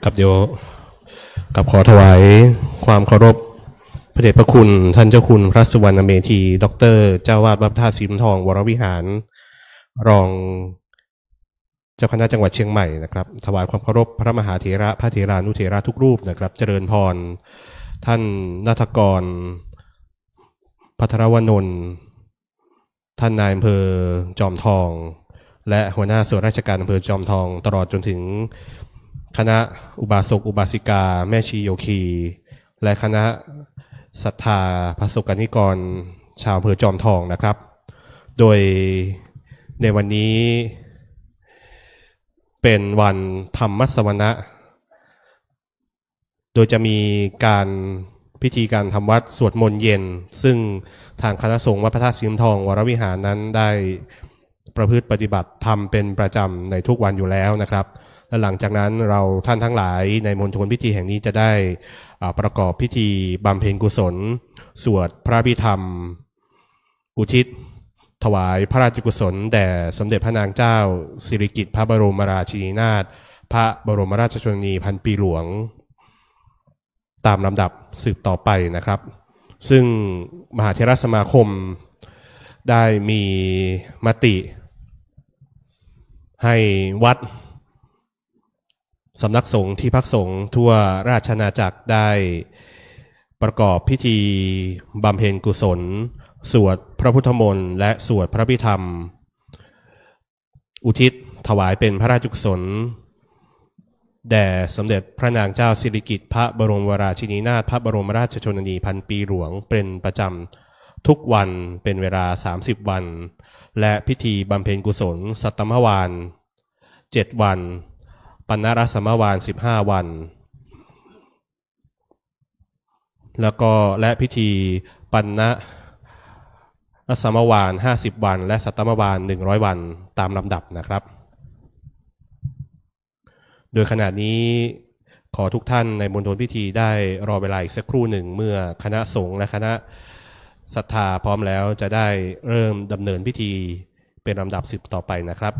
กับเดี๋ยวกับขอถวายความเคารพพระเดชพระคุณท่านเจ้าคุณพระสุวรรณเมธีด็อกเตอร์เจ้าวาดวัดพระธาตุสีน้ำทองวรวิหารรองเจ้าคณะจังหวัดเชียงใหม่นะครับถวายความเคารพพระมหาเถระพระเถรานุเถระทุกรูปนะครับเจริญพรท่านนาถกรภัทรวนนท์ท่านนายอำเภอจอมทองและหัวหน้าส่วนราชการอำเภอจอมทองตลอดจนถึงคณะอุบาสกอุบาสิกาแม่ชีโยคีและคณะศรัทธาพระสกนิกรชาวอำเภอจอมทองนะครับโดยในวันนี้เป็นวันธรรมสวนะโดยจะมีการพิธีการทำวัดสวดมนต์เย็นซึ่งทางคณะสงฆ์วัดพระธาตุสีน้ำทองวรวิหารนั้นได้ประพฤติปฏิบัติทำเป็นประจำในทุกวันอยู่แล้วนะครับและหลังจากนั้นเราท่านทั้งหลายในมณฑลพิธีแห่งนี้จะได้ประกอบพิธีบำเพ็ญกุศลสวดพระพิธรรมอุทิศถวายพระราชกุศลแด่สมเด็จพระนางเจ้าสิริกิติ์พระบรมราชินีนาถพระบรมราชชนนีพันปีหลวงตามลำดับสืบต่อไปนะครับซึ่งมหาเถรสมาคมได้มีมติให้วัดสำนักสงฆ์ที่พักสงฆ์ทั่วราชอาณาจักรได้ประกอบพิธีบำเพ็ญกุศลสวดพระพุทธมนต์และสวดพระพิธรรมอุทิศถวายเป็นพระราชกุศลแด่สมเด็จพระนางเจ้าสิริกิติ์พระบรมราชินีนาถพระบรมราชชนนีพันปีหลวงเป็นประจำทุกวันเป็นเวลา30วันและพิธีบำเพ็ญกุศลสัตตมวาล7วันปัณณรสมวาล15วันแล้วก็และพิธีปัณณรสมวาล50วันและสัตตมวาล100วันตามลำดับนะครับโดยขณะนี้ขอทุกท่านในมณฑลพิธีได้รอเวลาอีกสักครู่หนึ่งเมื่อคณะสงฆ์และคณะศรัทธาพร้อมแล้วจะได้เริ่มดำเนินพิธีเป็นลำดับ10ต่อไปนะครับ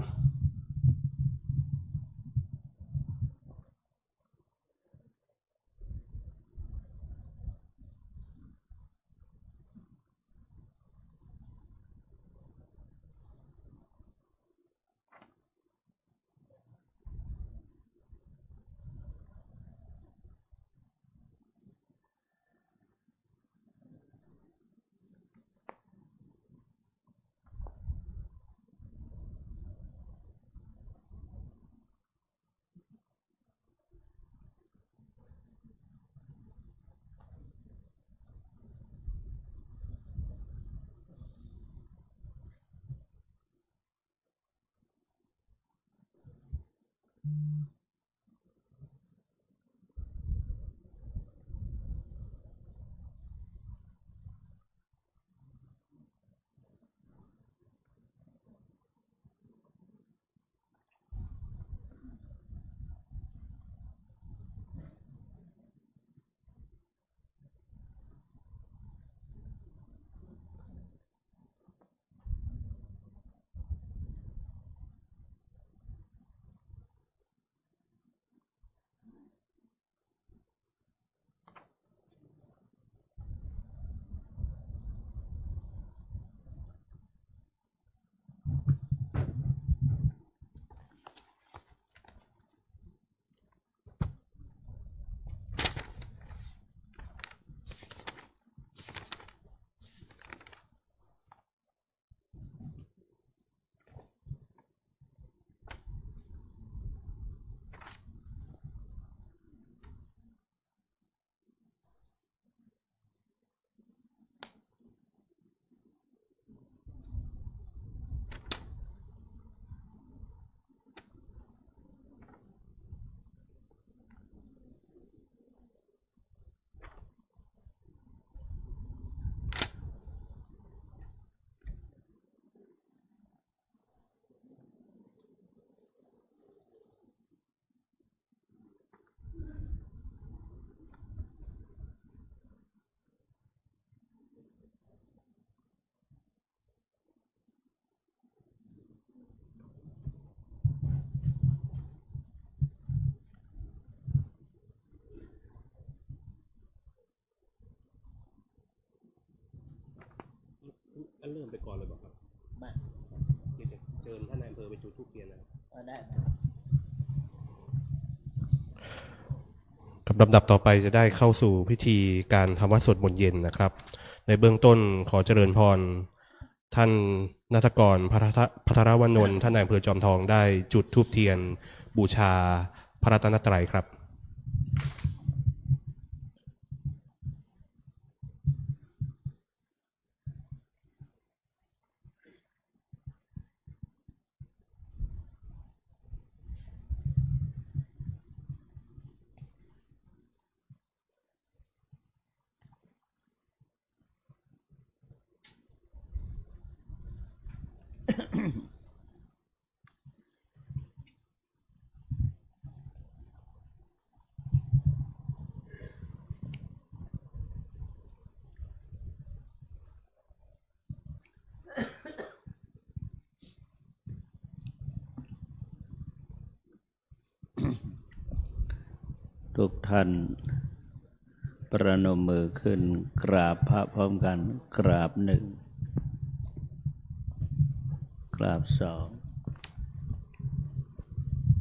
เริ่มไปก่อนเลยบอกครับไม่เดี๋ยวจะเชิญท่านนายอำเภอไปจุดธูปเทียนนะครับได้กับลำดับต่อไปจะได้เข้าสู่พิธีการทำวัดสวดมนต์เย็นนะครับในเบื้องต้นขอเจริญพรท่านณัฐกรภัทรวนนท์ท่านนายอำเภอจอมทองได้จุดธูปเทียนบูชาพระรัตนตรัยครับทุกท่านประนมมือขึ้นกราบพระพร้อมกันกราบหนึ่งกราบสอง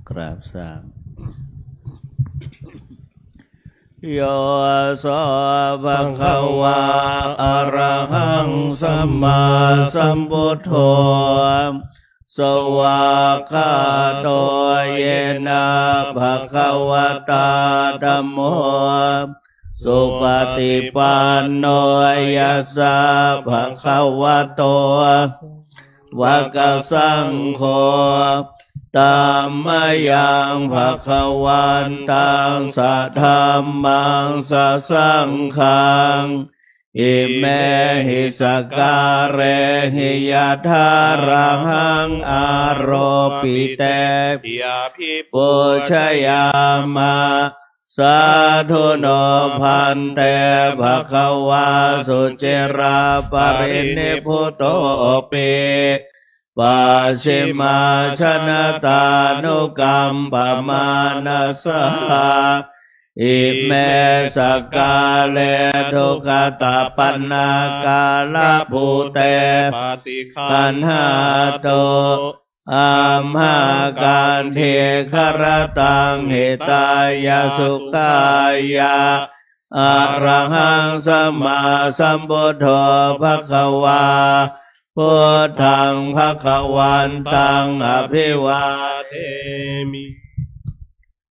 กราบสามโยโสภะคะวะอะระหังสัมมาสัมพุทโธสวากขาโตเยนะภะคะวะตาธัมโมสุปฏิปันโนยัสสะภะคะวะโตวะกะสังโฆธัมมายังภะคะวันตังสัทธัมมังสัสสังฆังอิเมหิสการเรหิยะทารังอาโรปิเตปิยภิปุชยามะสาธุโนพันเตภะคะวะสุจิราปรินิพพุโตปิปัจฉิมาชนะตานุกัมปมานัสสะอิเมสกาเลทุกขตาปันนากาลภูเตปฏิคันหาโตอัมหาการเทครตังหิตายาสุขายาอะระหังสัมมาสัมพุทโธภคะวาพุทธังภคะวันตังอภิวาเทมิ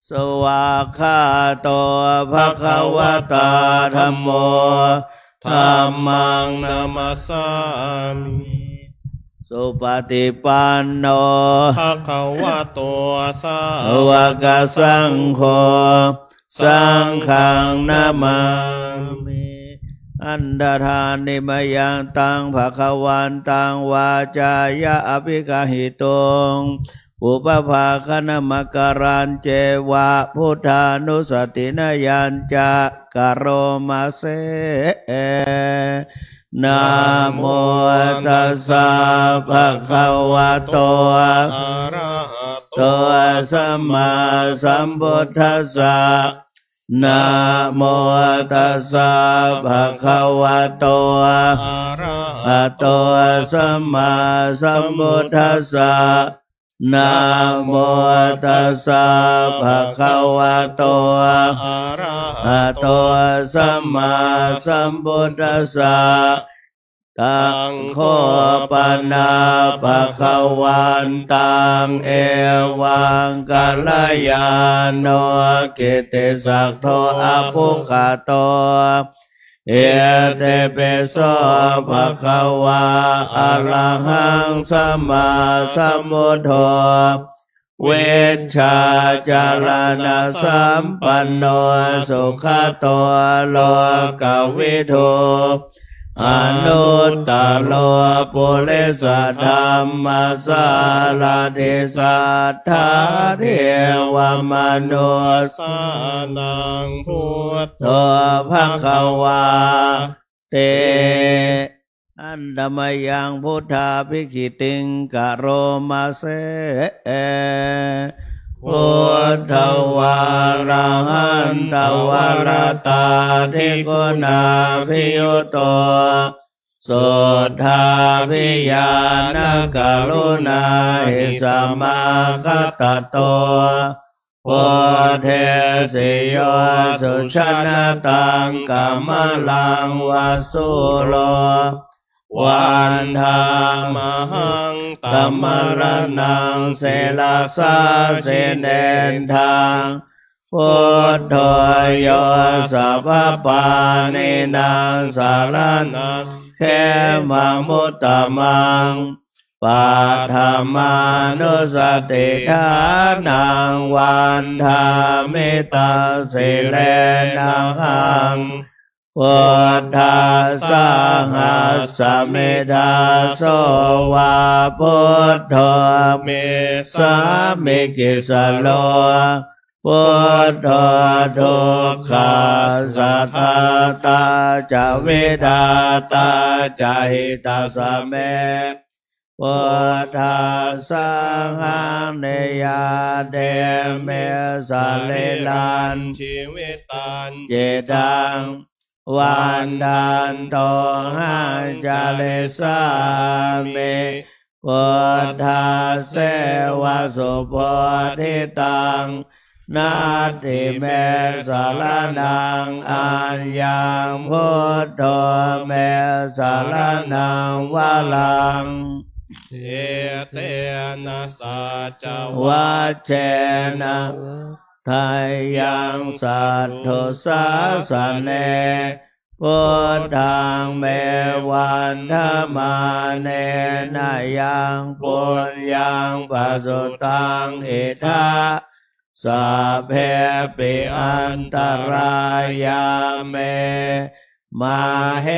สวากขาโตภคะวะตาธัมโมธัมมังนามัสสามิสุปฏิปันโนภะคะวะโตสาวกสังโฆสังฆังนามามิอันดาธานิมยังตังภะคะวันตังวาจายะอภิกหิตุงอุปภาคณมการันเจวะพุทธานุสตินยัญจะกะโรมาเสนะโมตัสสะภะคะวะโตอะระหะโตสัมมาสัมพุทธัสสะนะโมตัสสะภะคะวะโตอะระหะโตสัมมาสัมพุทธัสสะนะโมตัสสะภะคะวะโตอะระหะโตสัมมาสัมพุทธัสสะตังโคปนาภะคะวันตังเอวังกัลยาโนกิตติศักโทอะภุคโตเอเตเปโสภะคะวะอะระหังสัมมาสัมพุทโธเวชชาจารณะสัมปันโนสุขโตโลกวิทูอนุตตโลปุริสธรรมสารติสัทธาเทวมนุสสานังพุทโธภคะวาเตอันดมยังพุทธาภิกขิติงกะโรมาเสพุทธวาระหันตวรตาทิกุณาภิยุโต สุทธาภิญาณกรุณาหิสมาคตโตโพเทสิโยสุชนะตังกัมมลังวัสสุโลวันธามหังตัมมรนังเสลาสาเสเนนทางพุทโธโยสัพพปานินางสารนังเขมังมุตตมังปัฏฐมานุสติทานังวันธามิตังสิเลนะหังพุทธัสสะหัสสะเมธาโสวาพุทโธเมสามิกิสโลพุทโธทุกขาสัทธาตาจาวิดาตาจาหิตาสเมพุทธัสสะหังเนยาเดเมสาลิลันชีวิตันเจตังวันดันโตหังจาเลสามิพุทธัสเสวะสุโพธิตังนาทิเมสารนังอัญญังพุทโธเมสารนังวะลังเอเตนะสัจวัชเชนะไทยังสัทธุสาสเนพุทธังเมวันธมาเนนะยังปุญญังปัสสุตังอิทาสัพเพปิอันตรายาเมมาเห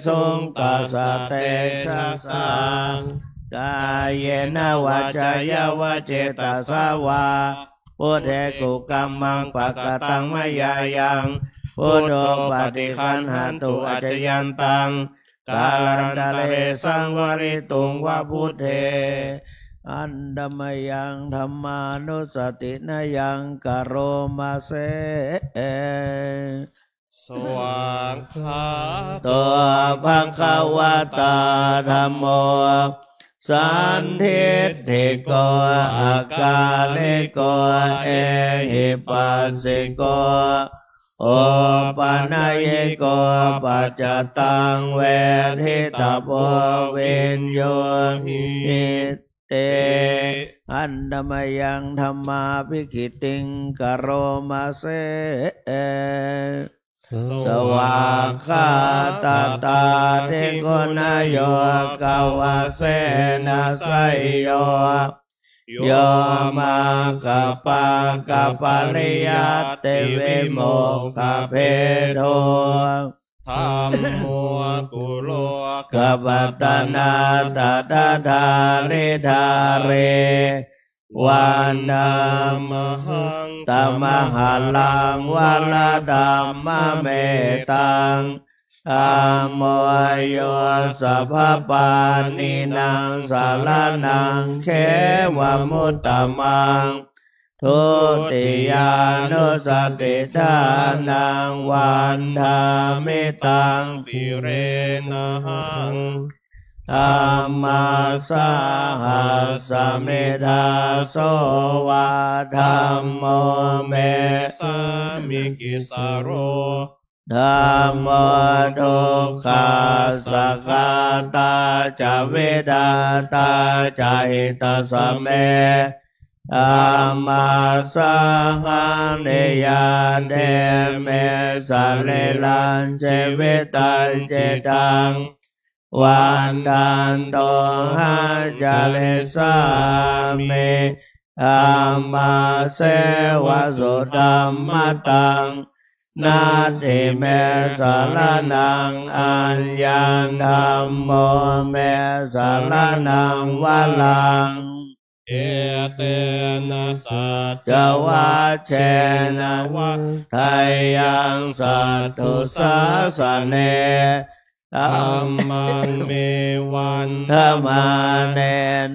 สุงตัสสะเตชะสังกายเยนะวาจายวะเจตสาวาพุทเทกุกัมมังปะกตังมยายังพุทโธปฏิคันหันตุอัจยันตังการันตะเลสังวริตุงวะพุทเทอันดมยังธรรมานุสตินยังกโรมาเสสวังคาตัวภังคะวะตาธัมโมสันทิฏฐิโกอากาลิโกเอหิปัสสิโกโอปนัยโกปัจจตังเวทิตาโพวินโยหิเตอันดมยังธรรมาภิกิติงกโรมาเสสวากขาตาตาเทโกนายโยกาวาเสนาไสโยโยมากัปปะกัปปะริยัตเตวิโมกขเพโทธัมโมกุโลกัปปตนาตตาธาริธาเรวันนามหังตัมหาลังวัลดัมมะเมตังอโมโยสัพพปานินางสารนังเขวมุตตมังทุติยานุสติทานังวันธามิตังสิเรนะหังธัมมาสหัสสะเมธาโสวาธัมโมเมสามิกิสโรธัมโมทุกขาสักขาตาจาเวดาตาจาหิตาสเมธัมมาสหังเนยาเดเมสาเลลันเจเวตันเจตังวันดันโตหะจาเลสามิธัมมาเสวะสุธัมมตังนาทิเมสารนังอัญญังธัมโมเมสารนังวะลังเอเตนะสัจวัชเชนะไทยังสัทธุสาสเนธัมมังเมวันธมาเน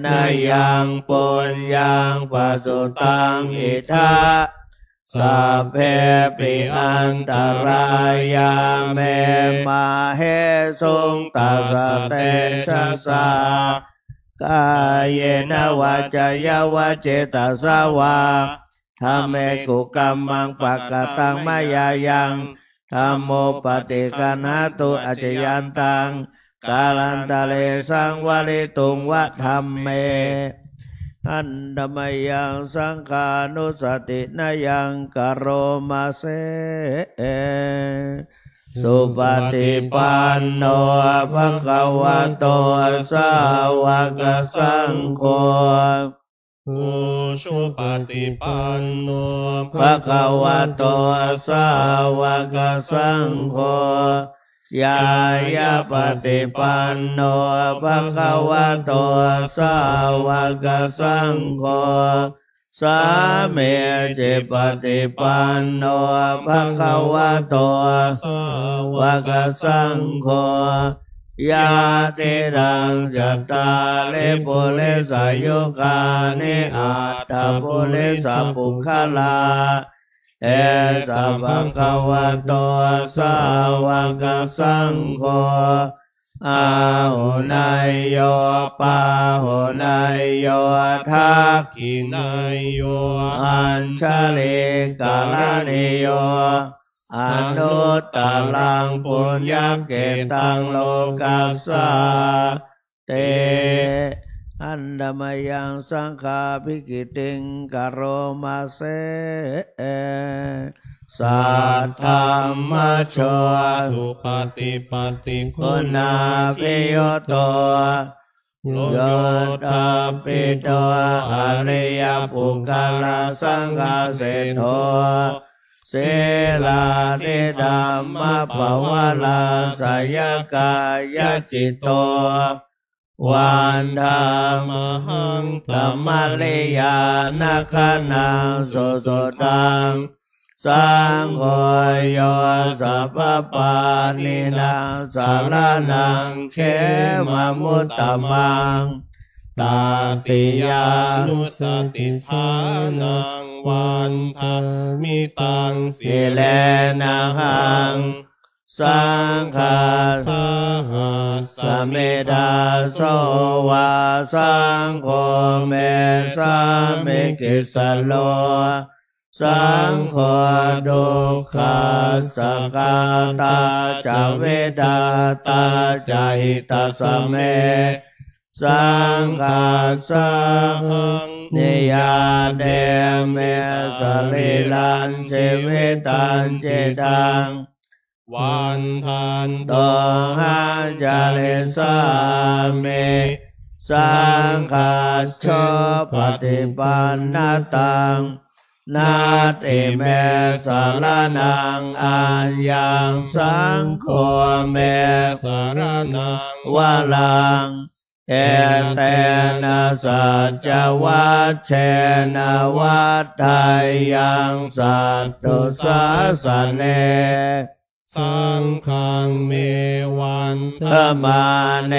นะยังปุญญังปัสสุตังอิทา สัพเพปิอันตรายาเมมาเหสุงตัสสะเตชะสากายเยนะวาจายาวาเจตสาวาธัมเมกุกัมมังปะกะตังมายายังธัมโมปฏิกัณหตุอจยันตังกาลันตะเลสังวลิตุงวะธัมเมอันดมยังสังฆานุสตินายังกโรมาเสสุปฏิปันโนภะคะวะโตสาวกสังโฆสุปฏิปันโน ภะคะวะโตสาวกสังโฆยายาปฏิปันโนภะคะวะโตสาวกสังโฆสามีจิปฏิปันโนภะคะวะโตสาวกสังโฆยาติรังจัตตาริปุริสายุคานิอัตถปุริสปุคลาเอสัพพะคะวะโตสาวกสังโฆอาหุนายโยปาหุนายโยทักขินายโยอัญชลิกาลนิโยอนุตตรังปุญญเกตังโลกัสสะเตอันดมยังสังฆาภิกิติงกโรมาเสสัทธัมมโชสุปฏิปันติคุณาภิโยโตโยตปิโตอริยปุคคลสังฆเสโทเสลาติธัมมปวาลาสยกายจิตโตวันธรรมหังธัมมลิยานาคนังสุสุตังสังโฆโยสัพพปานินังสารนังเขมมุตตมังตาติยานุสติทานังวันธามิตังสิเลนะหังสังฆาสหัสเมดาโสวาสังโฆเมสามิกิสโลสังโฆดุขัสสะกาตาจาเวดาตาจาหิตาสเมสังฆาสังนิยาเดเมสลิลันเจเวตันเจตังวันทันโตหะจาเลสาเมสังฆาโชปฏิปันนตังนาติเมสารนังอัญญังสังโฆเมสารนังวะลังเอเตนะสัจจวัชเชนะวัฏฏายังสัตตุสาสเนสังฆังเมวันธมาเน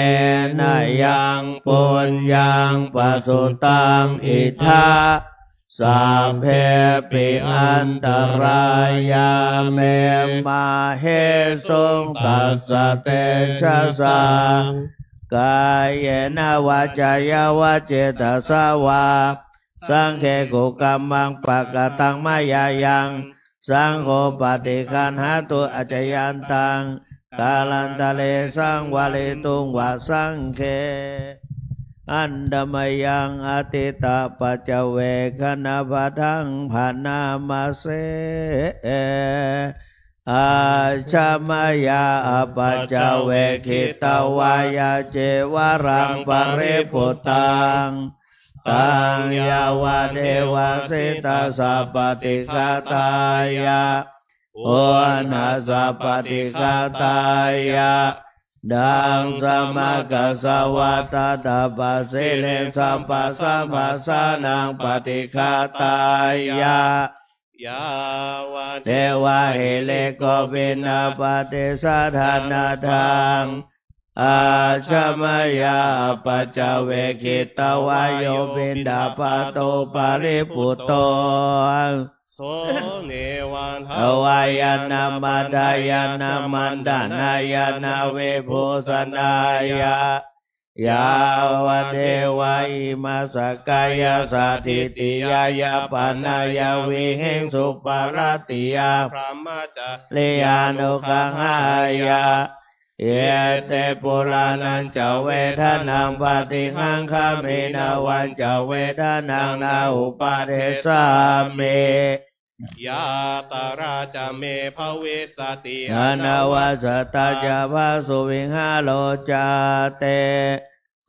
นะยังปุญญังปัสสุตังอิทาสัพเพปิอันตรายาเมมาเหสุงตัสสะเตชะสากายเยนะวาจายาวาเจตสาวาสังเขกุกัมมังปะกะตังมายายังสังโฆปฏิคันหาตุอจยันตังกาลันตะเลสังวาลิตุงวะสังเขอันดมยังอติตาปัจเวคณาปทังภานามาเสอาชามายาปัจเวคิตาวายาเจวรังปริปุตังตังยาวะเดวะสิตาสัพปติกาตายะโอนาสัพปติกาตายะดังสมากัสสวะตาตาปัสสิเลสัมปัสสัมปัสสานังปฏิฆาตายะยาวะเทวะเหเลโกปินาปฏิสัทธานาทังอาชมายาปัจจเวคิตวายโยปินดาปโตปาริปุตโต เนวันท อวายนามาดายานามันดานายานาเวโพสนายายาวเทวาอิมาสกายาสาธิติยายาปานายาวิเหงสุปารติยาพระมาจาเลยานุขังหายาเอเตปุรานันจะเวทนังปฏิหังคาเมนาวันจะเวทนังนาอุปาเทสาเมยาตาราจาเมภเวสติอนาวาสตาจาภาสุวิหาโลจาเต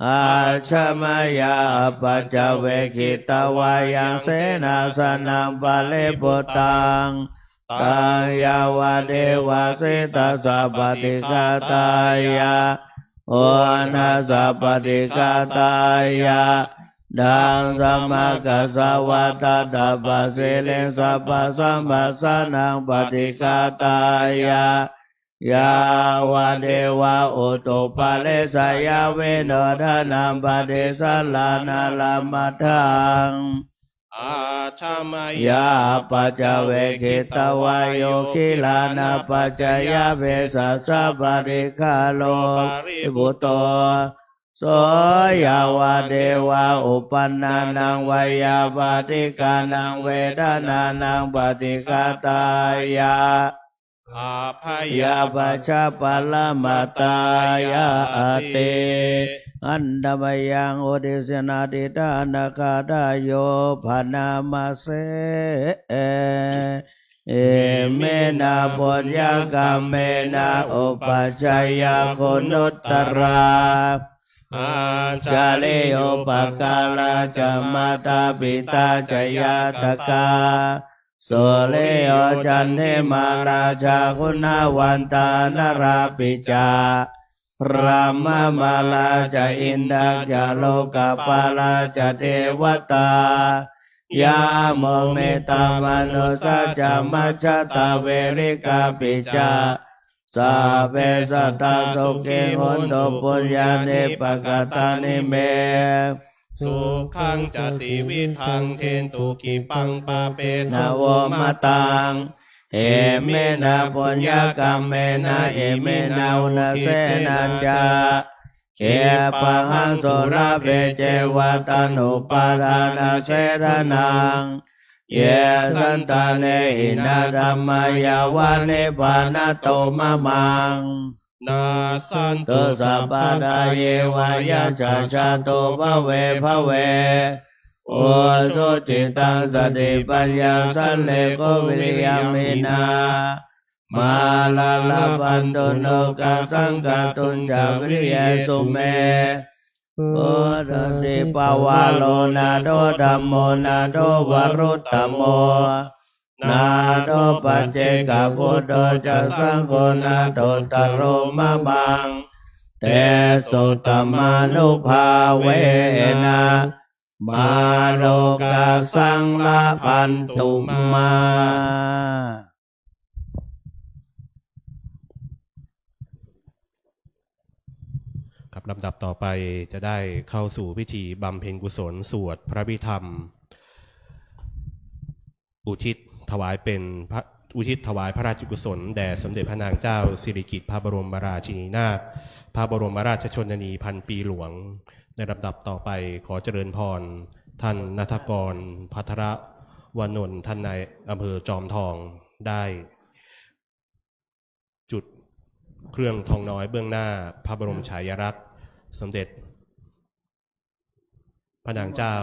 อาชมายาปัจเวกิตวายังเสนาสนังปะเลปุตังตังยาวะเดวะสิตาสัพติกาตายาโอนาสัพติกาตายาดังสัมมากัสสวะตตาปัสสิเลสัพพะสัมปัสสนังปฏิกาตายายาวะเดวะอุตุปะเลสยาเวโนทานัมปฏิสัลลานาลามัทธังอาชามาย าปัจเวกิตวายโยคิลานาปัจจยาเวสัสสะปริคาโลบุโตโสยาวะเดวะอุปันนานังวายาปฏิกานังเวทนานังปฏิกาตายาอาภยาปัจจปะละมาตายาเตอันดมยังโอดิสนาดิตานาคาดาโยภานามาเสเอเมนาปุญญกรรมเมนาอุปัชฌายาคุณุตตราอาจาเลโยปกาลาจามาตาปิตาจยาตกาโสเลโยจันเทมาราชาคุณาวันตานราปิจาพระมมาลาจะอินดักจะโลกปาลาจะเทวตายาโมเมตามนุสาจะมัจจตาเวริกาปิจาสาเปสัตตาสุขิโหตุปุญญาเนปกตานิเมสุขังจติวิทังเทนตุกิปังปาเปนาวมาตังเอเมนาปุญญกรรมเมนาเอเมนาอุนเสนันจาเขปังหังสุราเปเจวัตันุปาทานาเสรนังเยสันตาเนหินาธัมมายาวานิปานาโตมะมังนาสันตุสัพพะดาเยวายาชาชาโตภเวภเวโอสุจิตังสติปัญญาสันเลโกวิริยมินามาลาลาปันตุโนกาสังกตุนจาวิริยสุเมโอตติปวาโลนาโดธัมโมนาโดวรุตตโมนาโดปัจเจกพุทโธจะสังโฆนาโตตโรมะบังเตสุตมานุภาเวนะมาโลกาสังลาพันตุมาครับลำดับต่อไปจะได้เข้าสู่พิธีบำเพ็ญกุศลสวดพระพิธรรมอุทิศถวายพระราชกุศลแด่สมเด็จพระนางเจ้าสิริกิติ์พระบรมราชินีนาถพระบรมราชชนนีพันปีหลวงในลำดับต่อไปขอเจริญพรท่านณัฐกรภัทรวนนท์ท่านนายอำเภอจอมทองได้จุดเครื่องทองน้อยเบื้องหน้าพระบรมฉายาลักษณ์สมเด็จพระนางเจ้า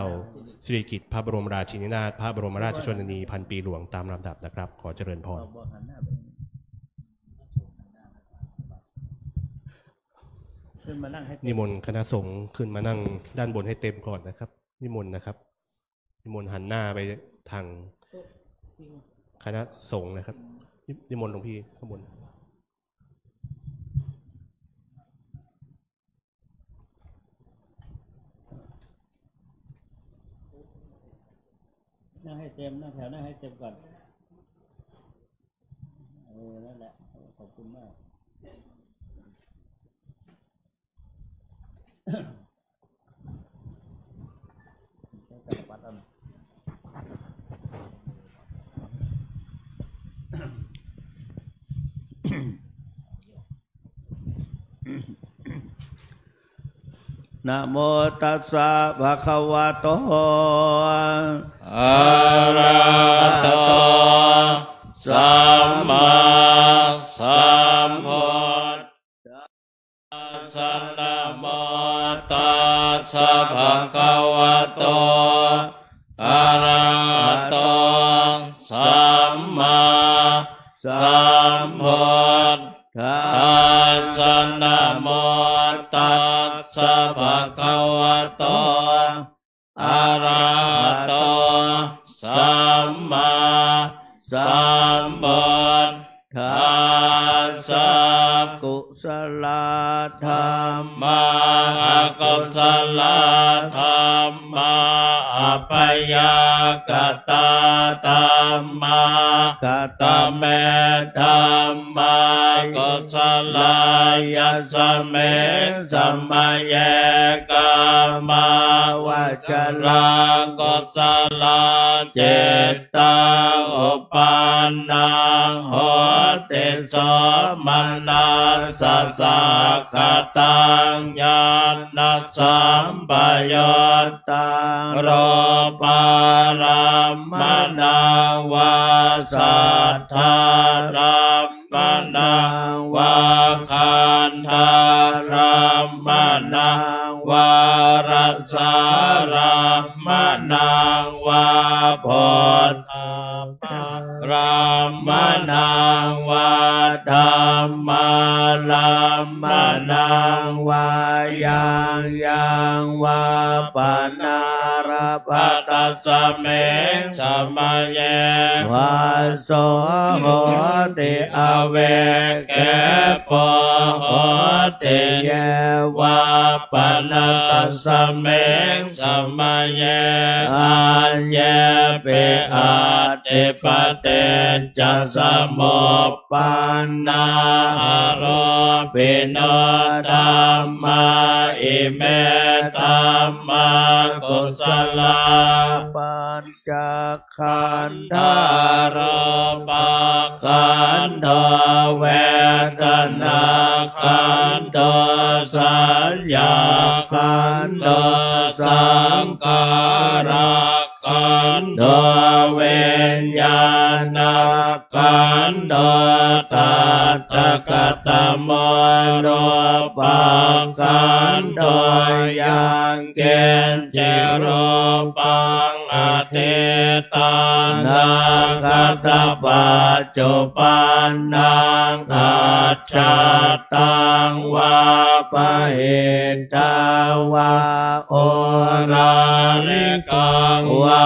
สิริกิติ์พระบรมราชินีนาถพระบรมราชชนนีพันปีหลวงตามลำดับนะครับขอเจริญพรนิมนต์คณะสงฆ์ขึ้นมานั่งด้านบนให้เต็มก่อนนะครับนิมนต์นะครับนิมนต์หันหน้าไปทางคณะสงฆ์นะครับนิมนต์หลวงพี่ข้างบนนั่งให้เต็มนั่งแถวนั่งให้เต็มก่อนนั่นแหละขอบคุณมากใช้กระปัดเอา นะโมตัสสะภะคะวะโตอะระหะโตสัมมาสัมพุทธัสสะนะโมตัสสะภะคะวะโตอะระหะโตสัมมาสัมพุทธัสสะนะโมตัสสะภะคะวะโตอะระหะโตสัมมาสัมพุทธัสสะกุศลธรรมมากุศลธรรมาอัปยากตาธัมมาตเมธัมมากุศลายสเมสัมมาเยกามาวจรังกุศลเจตตังอุปันนังโหติโสมนัสสะกตังญาณสัมปยุตตังโรปารัมมนังวาสัทธารัมมนังวาคันธารัมมนังวารสารัมมนังวาโพธิรัมมนังวาธัมมารัมมนังวายังวาปนาราปัตสะเมสมัยเยวาโสโหติอเวเกปโหติเยวาปนาตัสสะเมสมัยเยอัญเยเปอาติปเตจัสสมุปปันนาอโรปิโนธัมมาอิเมธัมมากุศลาปัญจขันธารูปขันธเวทนาขันธสัญญาขันธสังขารขันธวิญญาณขันธตัตถกตโมรูปังขันธยังเกณฑ์จิรูปังอธิตานังกัตถปัจจุปันนังอัจฉตังวาปะหิตาวาโอราลิกังวา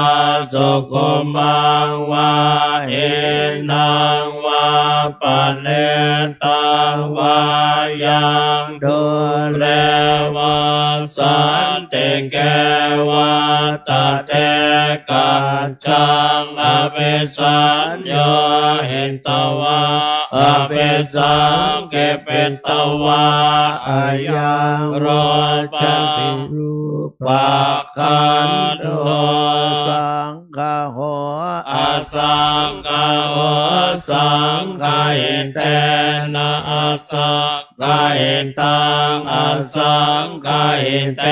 สุขุมังวาหินังวาปะเนตังวายังดุเลวาสันติเกวาตเตกัจจังอภิสัญโยหิตวาอภิสังเกปิตวาอายังโรจังติรูปะขันโตสังฆโหอสังฆโหสังฆอิเตนะอสังฆอิตังอสังฆอิเต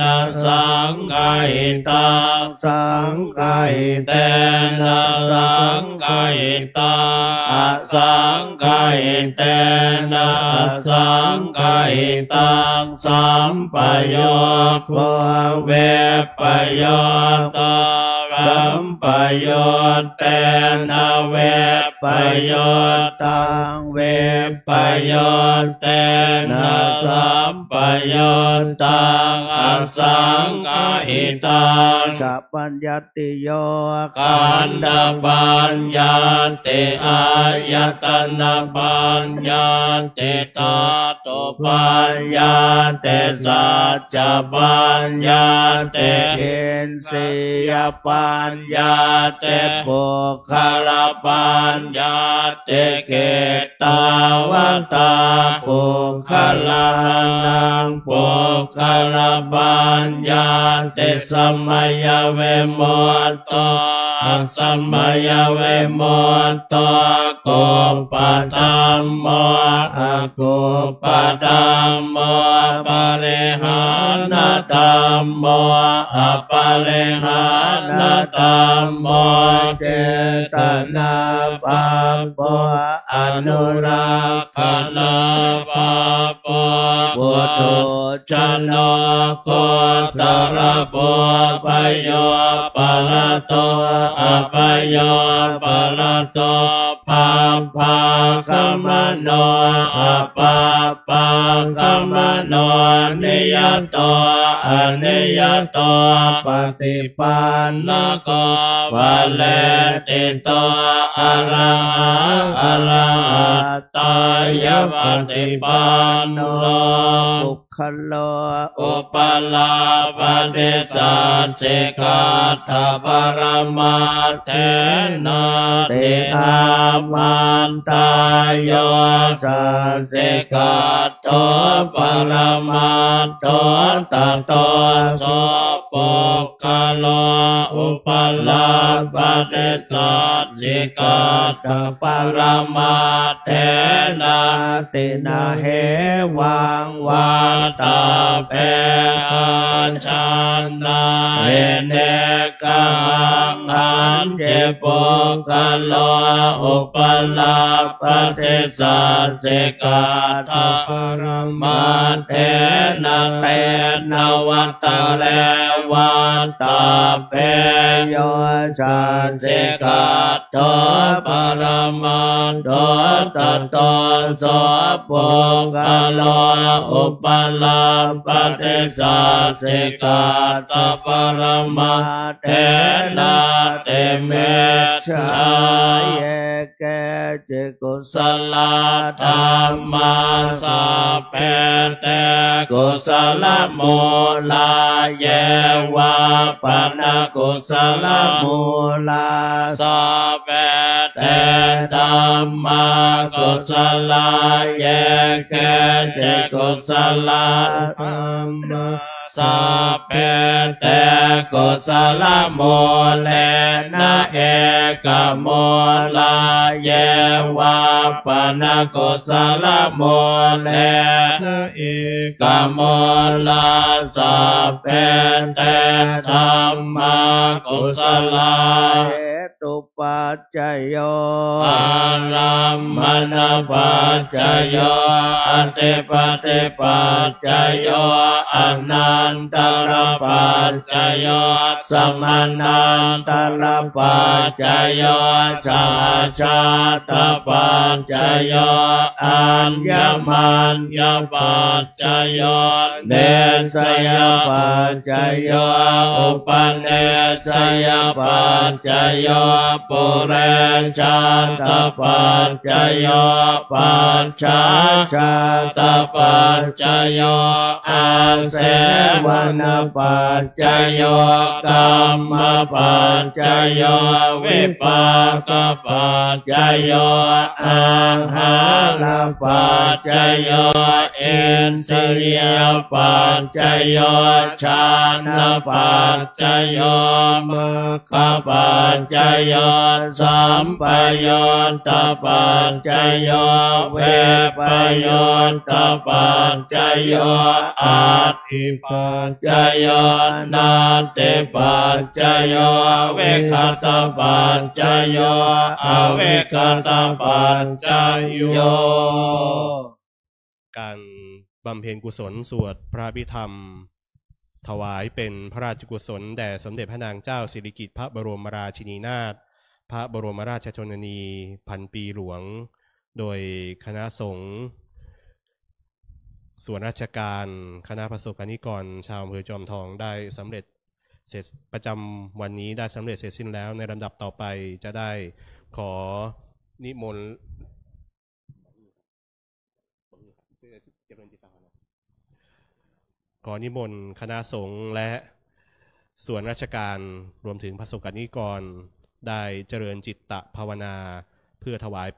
นะสังฆอิตังสังฆอิเตนะสังฆอิตังอสังฆอิเตนะสังฆอิตังสัมปโยโคเวปโยตสัมปโยเตนะเวปโยตังเวปโยเตนะสัมปโยตังอสังฆอิตังสัพพัญญติโยขันธปัญญาติอายตนะปัญญาติธาตุปัญญาติสัจจปัญญาติอินทรียปัญญาติปุคลปัญญาติเกตาวตาปุคลานังปุคลปัญญาติสมัยเวมุตโตอ สัมมยเวโมตโตโกปะธัมโมอะโกปะธัมโมปะเรหานธัมโมอะปะเรหานธัมโมเจตนาปัปโปอนุรักขณาปัปโปปุถุชนโคตรโพปโยปะระโตอะปโยปะระโตภาภาคัมมโนอะปาปาคัมมโนนิยโตอนิยโตปฏิปันนโกวะเลติโตอะระหะตายปฏิปันโนปุคคโลอุปลาปฏิสัจจิกาตปรมัตเถนะติอามันตายโยสัจจิกาโตปรมัตโตตโตโสปุคคโลอุปลาปฏิสัจจิกาตปรมัตเถนะตินาเหวังวาตาเปอัญชันนาเนกังอันเจปุกโลอุปลาปฏิสัจจิกาตปรมัตเถนะเตนะวัตเลวัตตาเปโยสัจจิกาโตปรมัตโตตโตโสปุกโลอุปลาปฏิสัจจิกาตปรมัตเถนะเตเมชาเยเกจิกุสลธรรมาสัพเพเตกุศลมูลาเยวะปนกุศลมูลาสัพเพเตธัมมากุศลาเยเกจิกุศลธรรมาสัพเพเตกุศลมูเลนะเอกมูลาเยวะปนกุศลมูเลนะเอกมูลาสัพเพเตธัมมากุศลาเหตุปัจจโยอารัมมณปัจจโยอติปฏิปัจจโยอนันตรปัจจโยสมานันตรปัจจโยชาชาตปัจจโยอัญญมัญญปัจจโยเนสยปัจจโยอุปเนสยปัจจโยปุเรชาตปัจจโยปัจฉาชาตปัจจโยอาเสวนปัจจโยกัมมปัจจโยวิปากปัจจโยอาหารปัจจโยอินทรียปัจจโยฌานปัจจโยมรรคปัจจโยสัมปยุตตปัจจโยเวปยุตตปัจจโยอัตถิปัจจโยนาติปัจจโยเวคตปัจจโยอเวคตปัจจโยการบำเพ็ญกุศลสวดพระอภิธรรมถวายเป็นพระราชกุศลแด่สมเด็จพระนางเจ้าสิริกิติ์พระบรมราชินีนาถพระบรมราชชนนีพันปีหลวงโดยคณะสงฆ์ส่วนราชการคณะประสบกนิกรชาวอำเภอจอมทองได้สำเร็จเสร็จประจำวันนี้ได้สำเร็จเสร็จสิ้นแล้วในลำดับต่อไปจะได้ขอนิมนต์คณะสงฆ์และส่วนราชการรวมถึงประสบกนิกรได้เจริญจิตตภาวนาเพื่อถวาย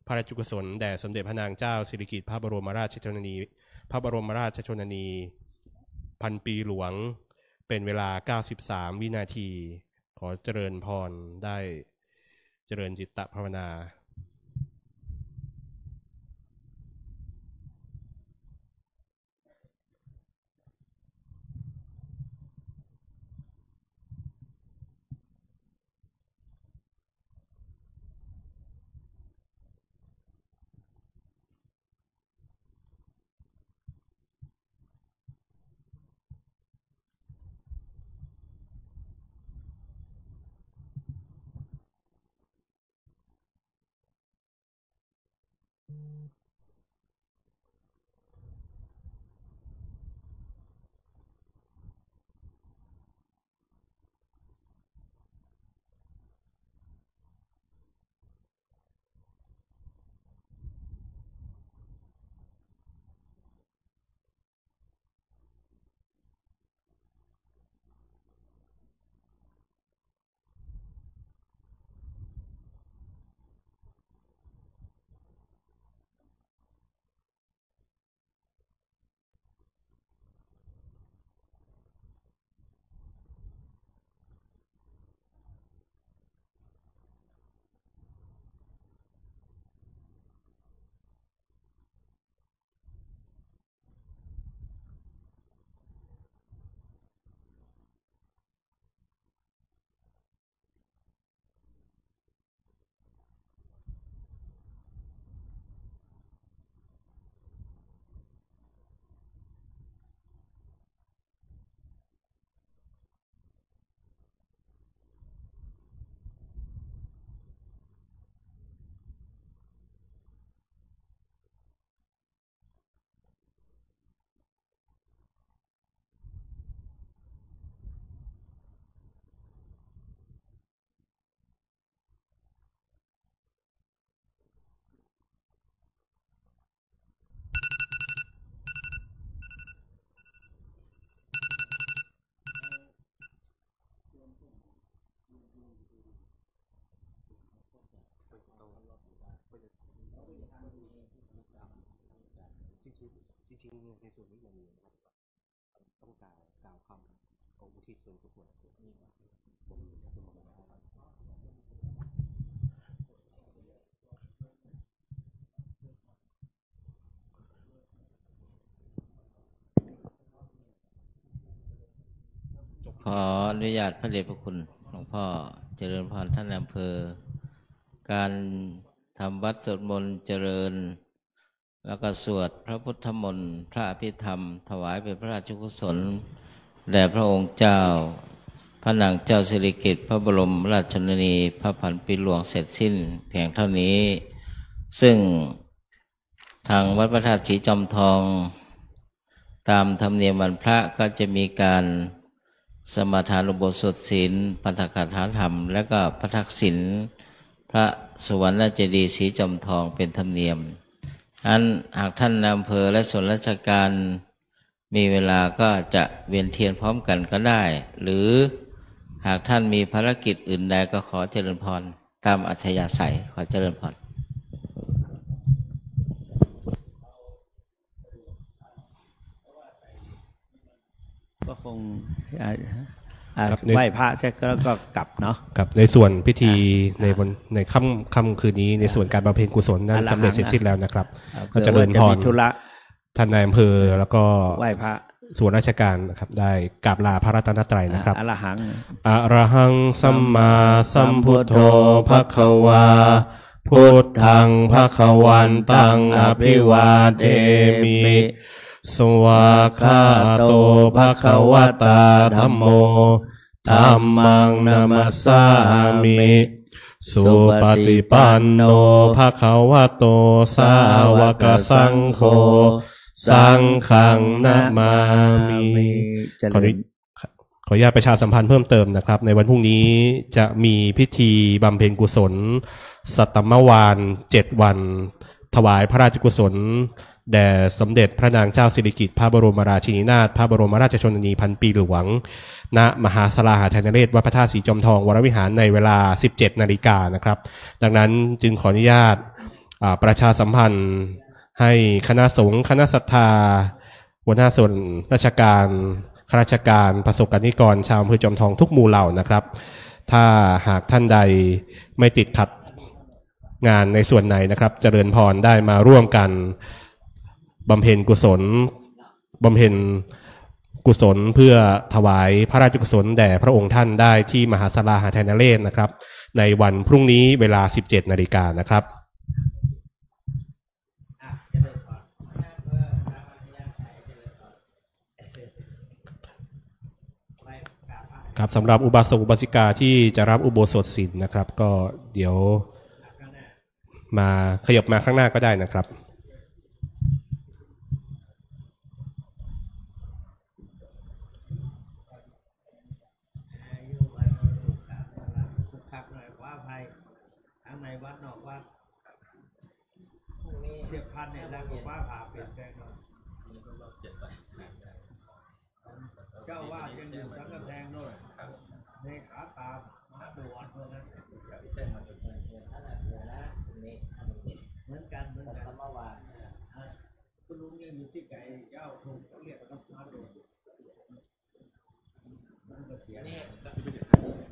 พระราชกุศลแด่สมเด็จพระนางเจ้าสิริกิติ์พระบรมราชชนนีพันปีหลวงเป็นเวลา93วินาที ขอเจริญพรได้เจริญจิตตภาวนาจริงๆในส่วนนี้มันมีนะครับต้องกล่าวคำของอุทิศส่วนกุศลนี่ครับผมจะเป็นมรดกขออนุญาตพระเดชพระคุณหลวงพ่อเจริญพรท่านนายอำเภอการทำวัดสวดมนต์เจริญแล้วก็สวดพระพุทธมนต์พระอภิธรรมถวายเป็นพระราชกุศลแด่พระองค์เจ้าพระนางเจ้าสิริกิติ์พระบรมราชชนนีพระผันปีหลวงเสร็จสิ้นเพียงเท่านี้ซึ่งทางวัดพระธาตุศรีจอมทองตามธรรมเนียมวันพระก็จะมีการสมาทานอุโบสถศีลปาฐกถาธรรมและก็พระทักษิณพระสุวรรณเจดีย์ศรีจอมทองเป็นธรรมเนียมอันหากท่านนายอำเภอและส่วนราชการมีเวลาก็จะเวียนเทียนพร้อมกันก็ได้หรือหากท่านมีภารกิจอื่นใดก็ขอเจริญพรตามอัธยาศัยขอเจริญพรก็คงไหว้พระใช่แล้วก็กลับเนาะกับในส่วนพิธีในค่ำคืนนี้ในส่วนการบำเพ็ญกุศลนั้นสำเร็จเสร็จสิ้นแล้วนะครับก็จะเจริญพรท่านนายอำเภอแล้วก็ไหว้พระส่วนราชการนะครับได้กราบลาพระรัตนตรัยนะครับอรหังสัมมาสัมพุทโธภควาพุทธังภควันตังอภิวาเทมิสวากขาโตภควตาธัมโมธัมมังนามัสสามิสุปฏิปันโนภควโตสาวกสังโฆสังฆังนะมามิขออนุญาตประชาสัมพันธ์เพิ่มเติมนะครับในวันพรุ่งนี้จะมีพิธีบำเพ็ญกุศลสัตตมวาน7 วันถวายพระราชกุศลแด่สมเด็จพระนางเจ้าสิริกิติ์พระบรมราชินีนาถพระบรมราชชนนีพันปีหลวงณมหาศาลาหทัยนเรศวัดพระธาตุศรีจอมทองวรวิหารในเวลา 17 นาฬิกานะครับดังนั้นจึงขออนุญาตประชาสัมพันธ์ให้คณะสงฆ์คณะศรัทธาหัวหน้าส่วนราชการข้าราชการประสบการณิกรชาวอำเภอจอมทองทุกหมู่เหล่านะครับ ถ้าหากท่านใดไม่ติดขัดงานในส่วนไหนนะครับเจริญพรได้มาร่วมกันบำเพ็ญกุศลเพื่อถวายพระราชกุศลแด่พระองค์ท่านได้ที่มหาศาลาหาไทยนเรศนะครับในวันพรุ่งนี้เวลา 17 นาฬิกานะครับครับสำหรับอุบาสกอุบาสิกาที่จะรับอุโบสถศีลนะครับก็เดี๋ยวมาขยับมาข้างหน้าก็ได้นะครับเจ้าว่ายังอยู่สังกะแพงโน่นในขาตามมาดูวันเพื่อนนั้นเหมือนกันเมื่อวานคุณลุงยังอยู่ที่ไก่เจ้าถูกเขาเรียกว่ามาดูมันก็เสียนี่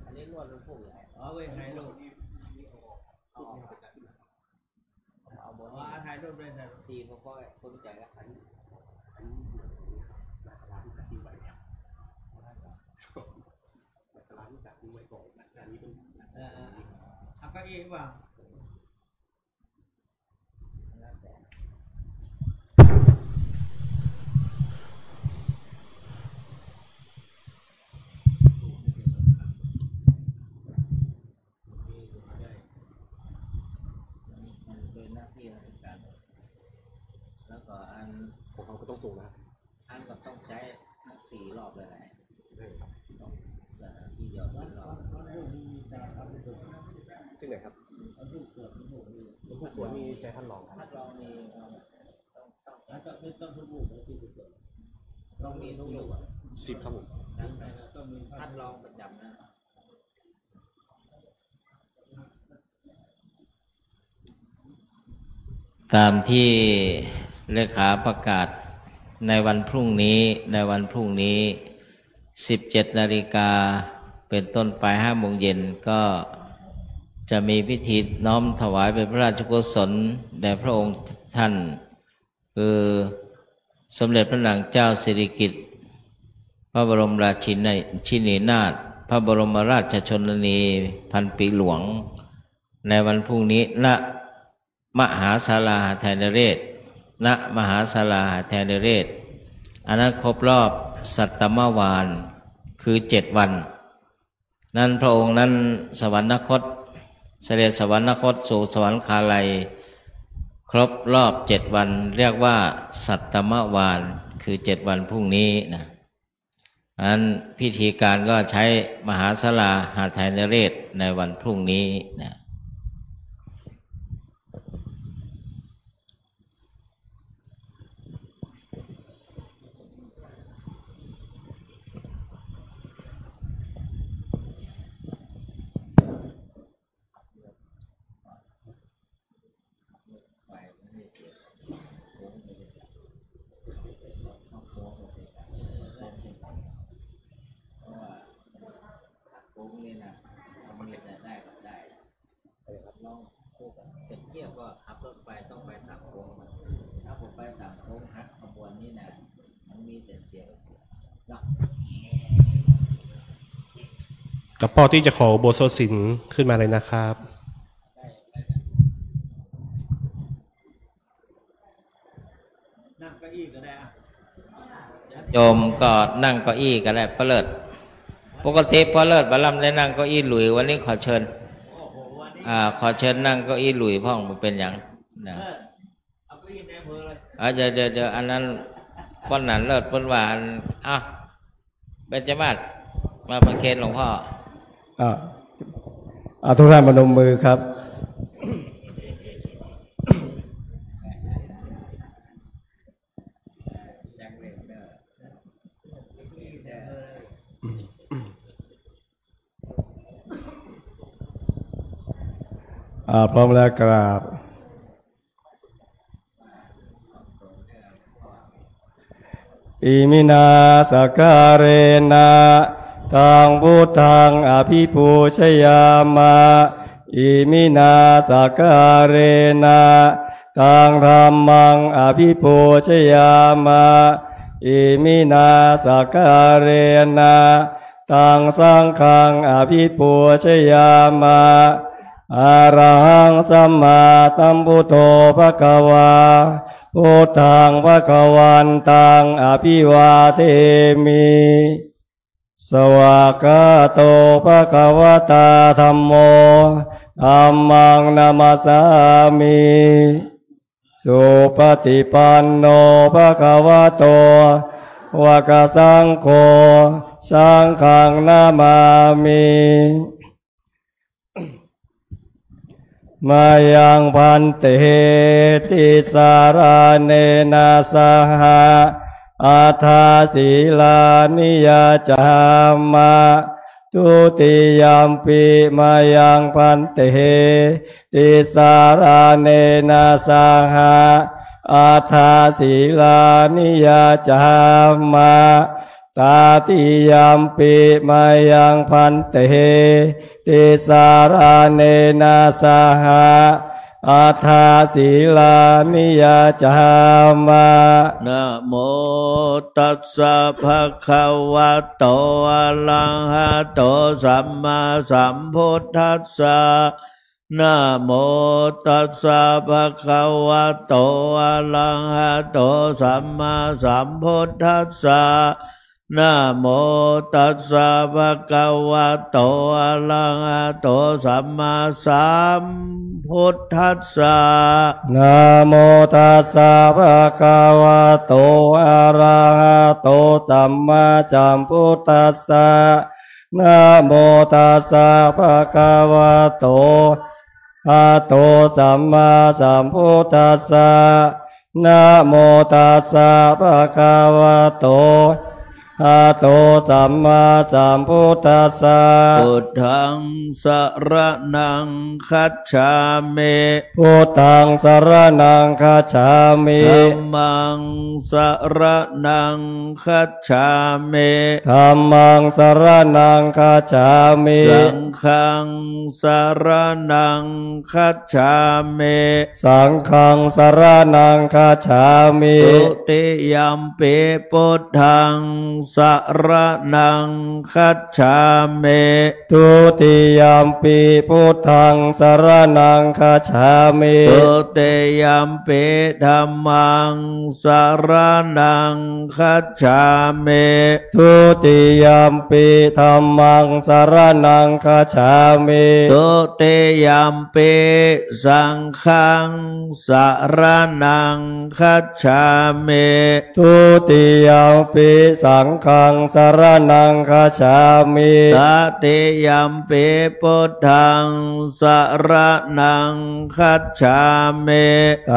อันนี้นวดลูกผู้เอาไว้ให้ลูกเอาบอกว่าถ่ายรูปเลยนะสี่พวกก็คนใจละอันนี้ร้านจัดที่ไว้เนี่ยร้านจัดที่ไว้ก่อนอันนี้เป็นเอาก็เองว่าแล้วก็อันของเขาก็ต้องสูงนะอันก็ต้องใช้4 รอบเลยแหละต้องเสริมที่เดียว4 รอบซึ่งไหนครับลูกสวนมีใจท่านรองมีต้องทุกลูกต้องมีทุกลูก10ครับผมต้องมีท่านรองประจำนะตามที่เลขาประกาศในวันพรุ่งนี้17 นาฬิกาเป็นต้นไป5 โมงเย็นก็จะมีพิธีน้อมถวายเป็นพระราชกุศลแด่พระองค์ท่านคือสมเด็จพระนางเจ้าสิริกิติ์พระบรมราชินีนาถพระบรมราชชนนีพันปีหลวงในวันพรุ่งนี้ณมหาศาลาหาไทยนเรศณมหาศาลาหาไทยนเรศอันนั้นครบรอบสัตตมวาลคือ7 วันนั้นพระองค์นั้นเสด็จสวรรคตสู่สวรรคาลัยครบรอบ7 วันเรียกว่าสัตตมวาลคือ7 วันพรุ่งนี้นะอันนั้นพิธีการก็ใช้มหาศาลาหาไทยนเรศในวันพรุ่งนี้นะกับพ่อที่จะขออุโบสถศีลขึ้นมาเลยนะครับนั่งเก้าอี้ก็ได้โยมก็นั่งเก้าอี้ก็ได้พระเลิศปกติพระเลิศบาลัมได้นั่งเก้าอี้หลุยวันนี้ขอเชิญนั่งเก้าอี้หลุยพ่องมันเป็นอย่างนะเอาเก้าอี้ในมือเลยเดี๋ยวอันนั้นป้อนหนันเลิศป้อนหวานเบญจมาศมาประเคนหลวงพ่อทุกท่านพนมมือครับพร้อมแล้วกราบอิมินาสการเรนะ ตังพุทธังอภิปูชยามะอิมินาสักการเรนะตังธัมมังอภิปูชยามะอิมินาสักการเรนะตังสังฆังอภิปูชยามะอะระหังสัมมาสัมพุทโธภควาพุทธังภควันตังอภิวาเทมิสวากขาโตภควตาธัมโมธัมมังนามัสสามิสุปฏิปันโนภควโตวากสังโฆสังฆังนามามิมายังพันเตติสารเนนะสหะอาทาศีลานิยจามะทุติยมปิมายังพันเตติสารเนนะสหะอาทาศีลานิยจามะตาติยมปิมายังพันเตติสารเนนะสหะอาทาศีลานิยจามะนะโมตัสสะภะคะวะโตอะระหะโตสัมมาสัมพุทธัสสะนะโมตัสสะภะคะวะโตอะระหะโตสัมมาสัมพุทธัสสะนะโมตัสสะภะคะวะโตอะระหะโตสัมมาสัมพุทธัสสะนะโมตัสสะภะคะวะโตอะระหะโตสัมมาสัมพุทธัสสะนะโมตัสสะภะคะวะโตอะโตสัมมาสัมพุทธัสสะนะโมตัสสะภะคะวะโตอะโตสัมมาสัมพุทธัสสะพุทธังสรณังคัจฉามิพุทธังสรณังคัจฉามิธัมมังสรณังคัจฉามิธัมมังสรณังคัจฉามิสังฆังสรณังคัจฉามิสังฆังสรณังคัจฉามิทุติยัมปิพุทธังสรณังคัจฉามิทุติยัมปิพุทธังสรณังคัจฉามิทุติยัมปิธัมมังสรณังคัจฉามิทุติยัมปิธัมมังสรณังคัจฉามิทุติยัมปิสังฆังสรณังคัจฉามิทุติยัมปิสังฆังสรณังคัจฉามิตติยัมปิพุทธังสรณังคัจฉามิต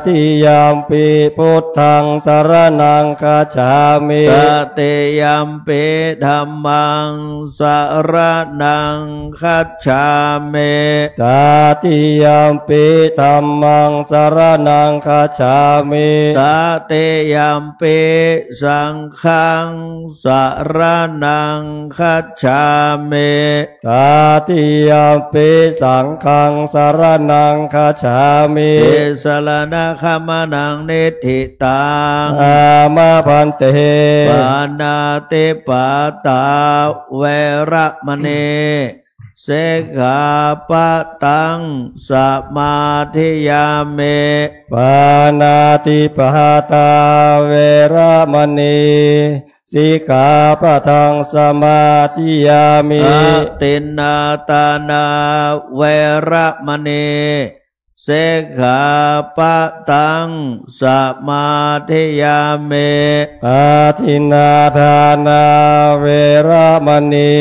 ติยัมปิพุทธังสรณังคัจฉามิตติยัมปิธัมมังสรณังคัจฉามิตติยัมปิธัมมังสรณังคัจฉามิตติยัมปิสังฆังสรณังคัจฉามิตติยัมปิสังฆังสรณังคัจฉามิติสรณะขมนังนิธิตังอามาพันเตปานาติปาตาเวระมณีเสกขาปะตังสมาธิยามิปานาติปาตาเวระมณีสิกขาปะทังสมาธิยามิตินนาตานาเวระมณีเสกขาปะตังสมาธิยามิอาทินนาทานาเวระมณี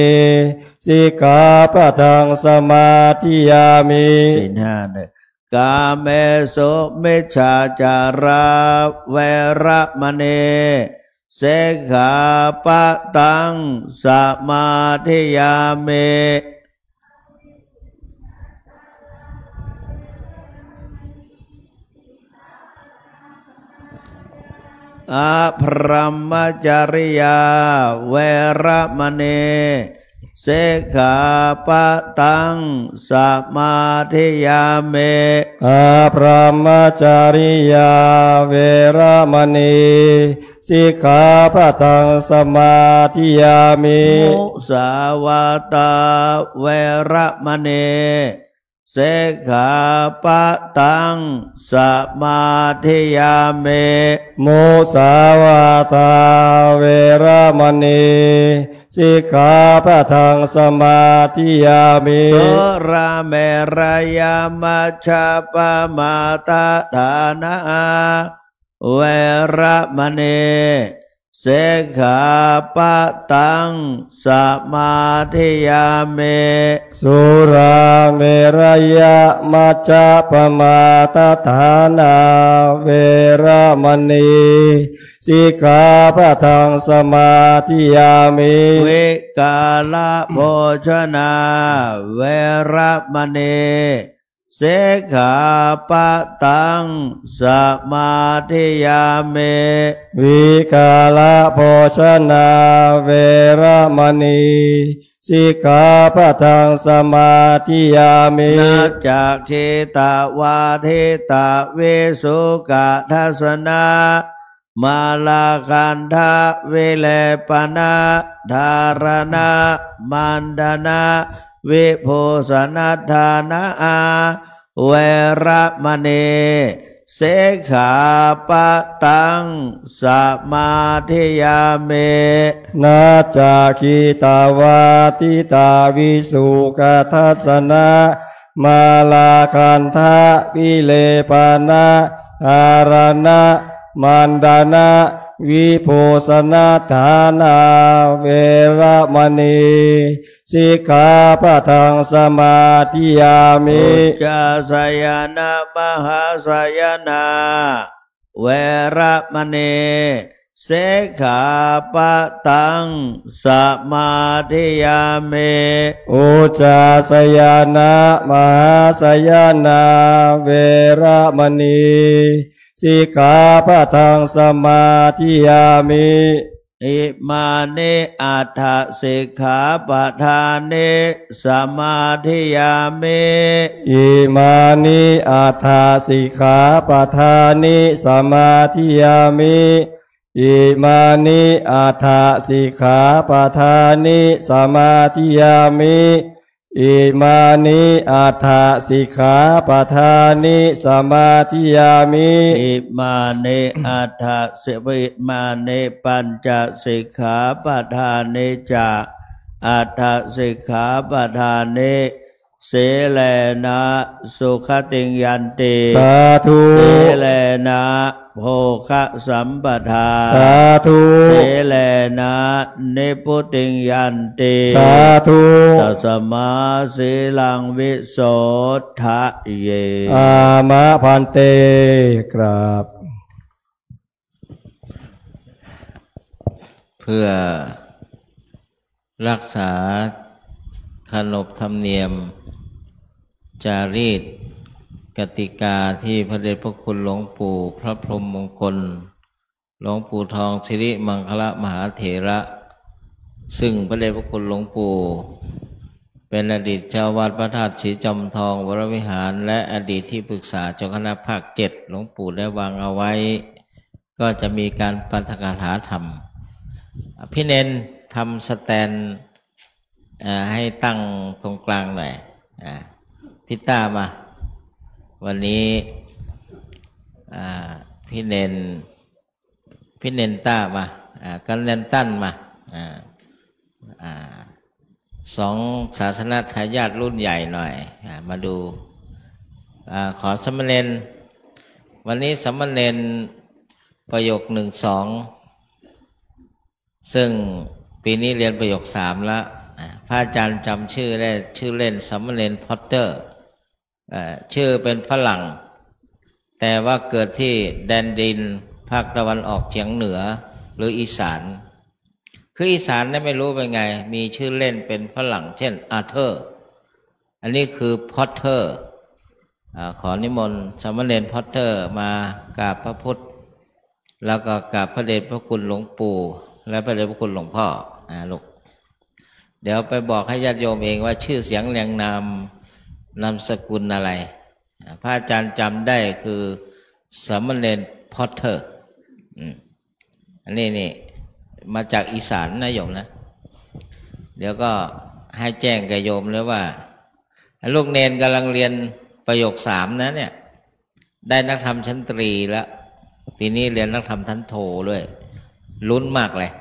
สิกขาปะทังสมาธิยามิศีลห้าเนี่ยกาเมสุมิจฉาจาราเวระมณีเสกขาปะตังสมาธิยามิ อภรมจริยาเวรมณีสิกขาปะทังสมาธิยามิอาพรหมจริยาเวรมณีสิกขาปะทังสมาธิยามิมุสาวาตาเวรมณีสิกขาปะทังสมาธิยามิมุสาวาทาเวรมณีสิกขาปะทังสมาธิยามิสุราเมรยามัชฌัปมาตฐานะเวรมณีสิกขาปะทังสมาธิยามิสุราเมรยะมัชฌัปมาตฐานาเวรมณีสิกขาปะทังสมาธิยามิวิกาลโภชนาเวรมณีสิกขาปะทังสมาธิยามิวิกาลโภชนาเวรมณีสิกขาปะทังสมาธิยามินัจจคิตาวาทิตาวิสุกทัสสนามาลาคันทะวิเลปนะธารณะมันดนะวิโภสนัฏฐานะเวรมณีสิกขาปะทังสมาธิยามินาจาคิตาวาติตาวิสุกทัสสนะมาลาคันทะวิเลปนะธารณะมันดานะวิโภสนัฏฐานาเวรมณีสิกขาปะทังสมาธิยามิอุจจาสยนามหาสยนาเวรมณีสิกขาปะทังสมาธิยามิอุจจาสยนามหาสยนาเวรมณีสิกขาปะทังสมาธิยามิอิมานิอัฏฐสิกขาปะทานิสมาธิยามิอิมานิอัฏฐสิกขาปะทานิสมาธิยามิอิมานิอัฏฐสิกขาปะทานิสมาธิยามิอิมานิอัฏฐสิกขาปะทานิสมาธิยามิอิมานิอัฏฐสิวิมานิปัญจสิกขาปะทานิจาอัฏฐสิกขาปะทานิเสเลนะสุขติยันติสาธุเสเลนะโภคะสัมปทาสาธุเสเลนะนิพุติยันติสาธุตัสมาสีลังวิโสทะเยอามะพันเตกราบเพื่อรักษาขนบธรรมเนียมจารีตกติกาที่พระเดชพระคุณหลวงปู่พระพรหมมงคลหลวงปู่ทองสิริมังคละมหาเถระซึ่งพระเดชพระคุณหลวงปู่เป็นอดีตเจ้าวาดพระธาตุศรีจอมทองวรวิหารและอดีตที่ปรึกษาเจ้าคณะภาค7หลวงปู่ได้วางเอาไว้ก็จะมีการปาฐกถาธรรมพี่เน้นทำสแตนให้ตั้งตรงกลางหน่อยพี่ต้ามาวันนี้พี่เน้นต้ามากันเนนตั้นมาสองศาสนทายาทรุ่นใหญ่หน่อยมาดูขอสมณเณรวันนี้สมณเณรประโยค1-2ซึ่งปีนี้เรียนประโยค3แล้วพระอาจารย์จำชื่อได้ชื่อเล่นสมณเณรพอตเตอร์ชื่อเป็นฝรั่งแต่ว่าเกิดที่แดนดินภาคตะวันออกเฉียงเหนือหรืออีสานคืออีสานเนี่ยไม่รู้เป็นไงมีชื่อเล่นเป็นฝรั่งเช่นอาเธอร์อันนี้คือพอตเตอร์ขอนิมนต์สมณเณรพอตเตอร์มากราบพระพุทธ แล้วก็กับพระเดชพระคุณหลวงปู่และพระเดชพระคุณหลวงพ่อลูกเดี๋ยวไปบอกให้ญาติโยมเองว่าชื่อเสียงเรียงนามนามสกุลอะไรพระอาจารย์จำได้คือสามเณรพอตเตอร์อันนี้มาจากอีสานนะโยมนะเดี๋ยวก็ให้แจ้งแก่โยมเลยว่าลูกเนนกำลังเรียนประโยค3นะเนี่ยได้นักธรรมชั้นตรีแล้วปีนี้เรียนนักธรรมชั้นโทด้วยลุ้นมากเลย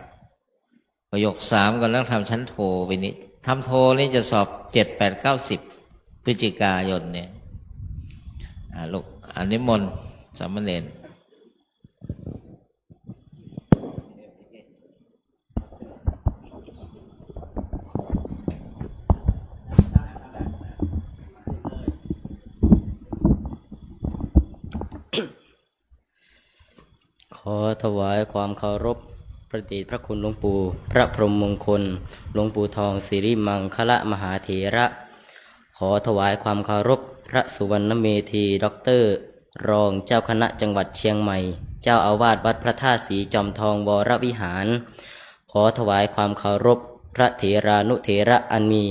ประโยค3กับนักธรรมชั้นโทปีนี้ทำโทนี่จะสอบ7 8 9 10พฤศจิกายนเนี่ยลูกอันนี้มนต์สามเณรขอถวายความเคารพพระเดชพระคุณหลวงปู่พระพรหมมงคลหลวงปู่ทองสิริมังคละมหาเถระขอถวายความเคารพพระสุวรรณเมธีด็อกเตอร์รองเจ้าคณะจังหวัดเชียงใหม่เจ้าอาวาสวัดพระธาตุสีจอมทองวรวิหารขอถวายความเคารพพระเถรานุเถระอันมี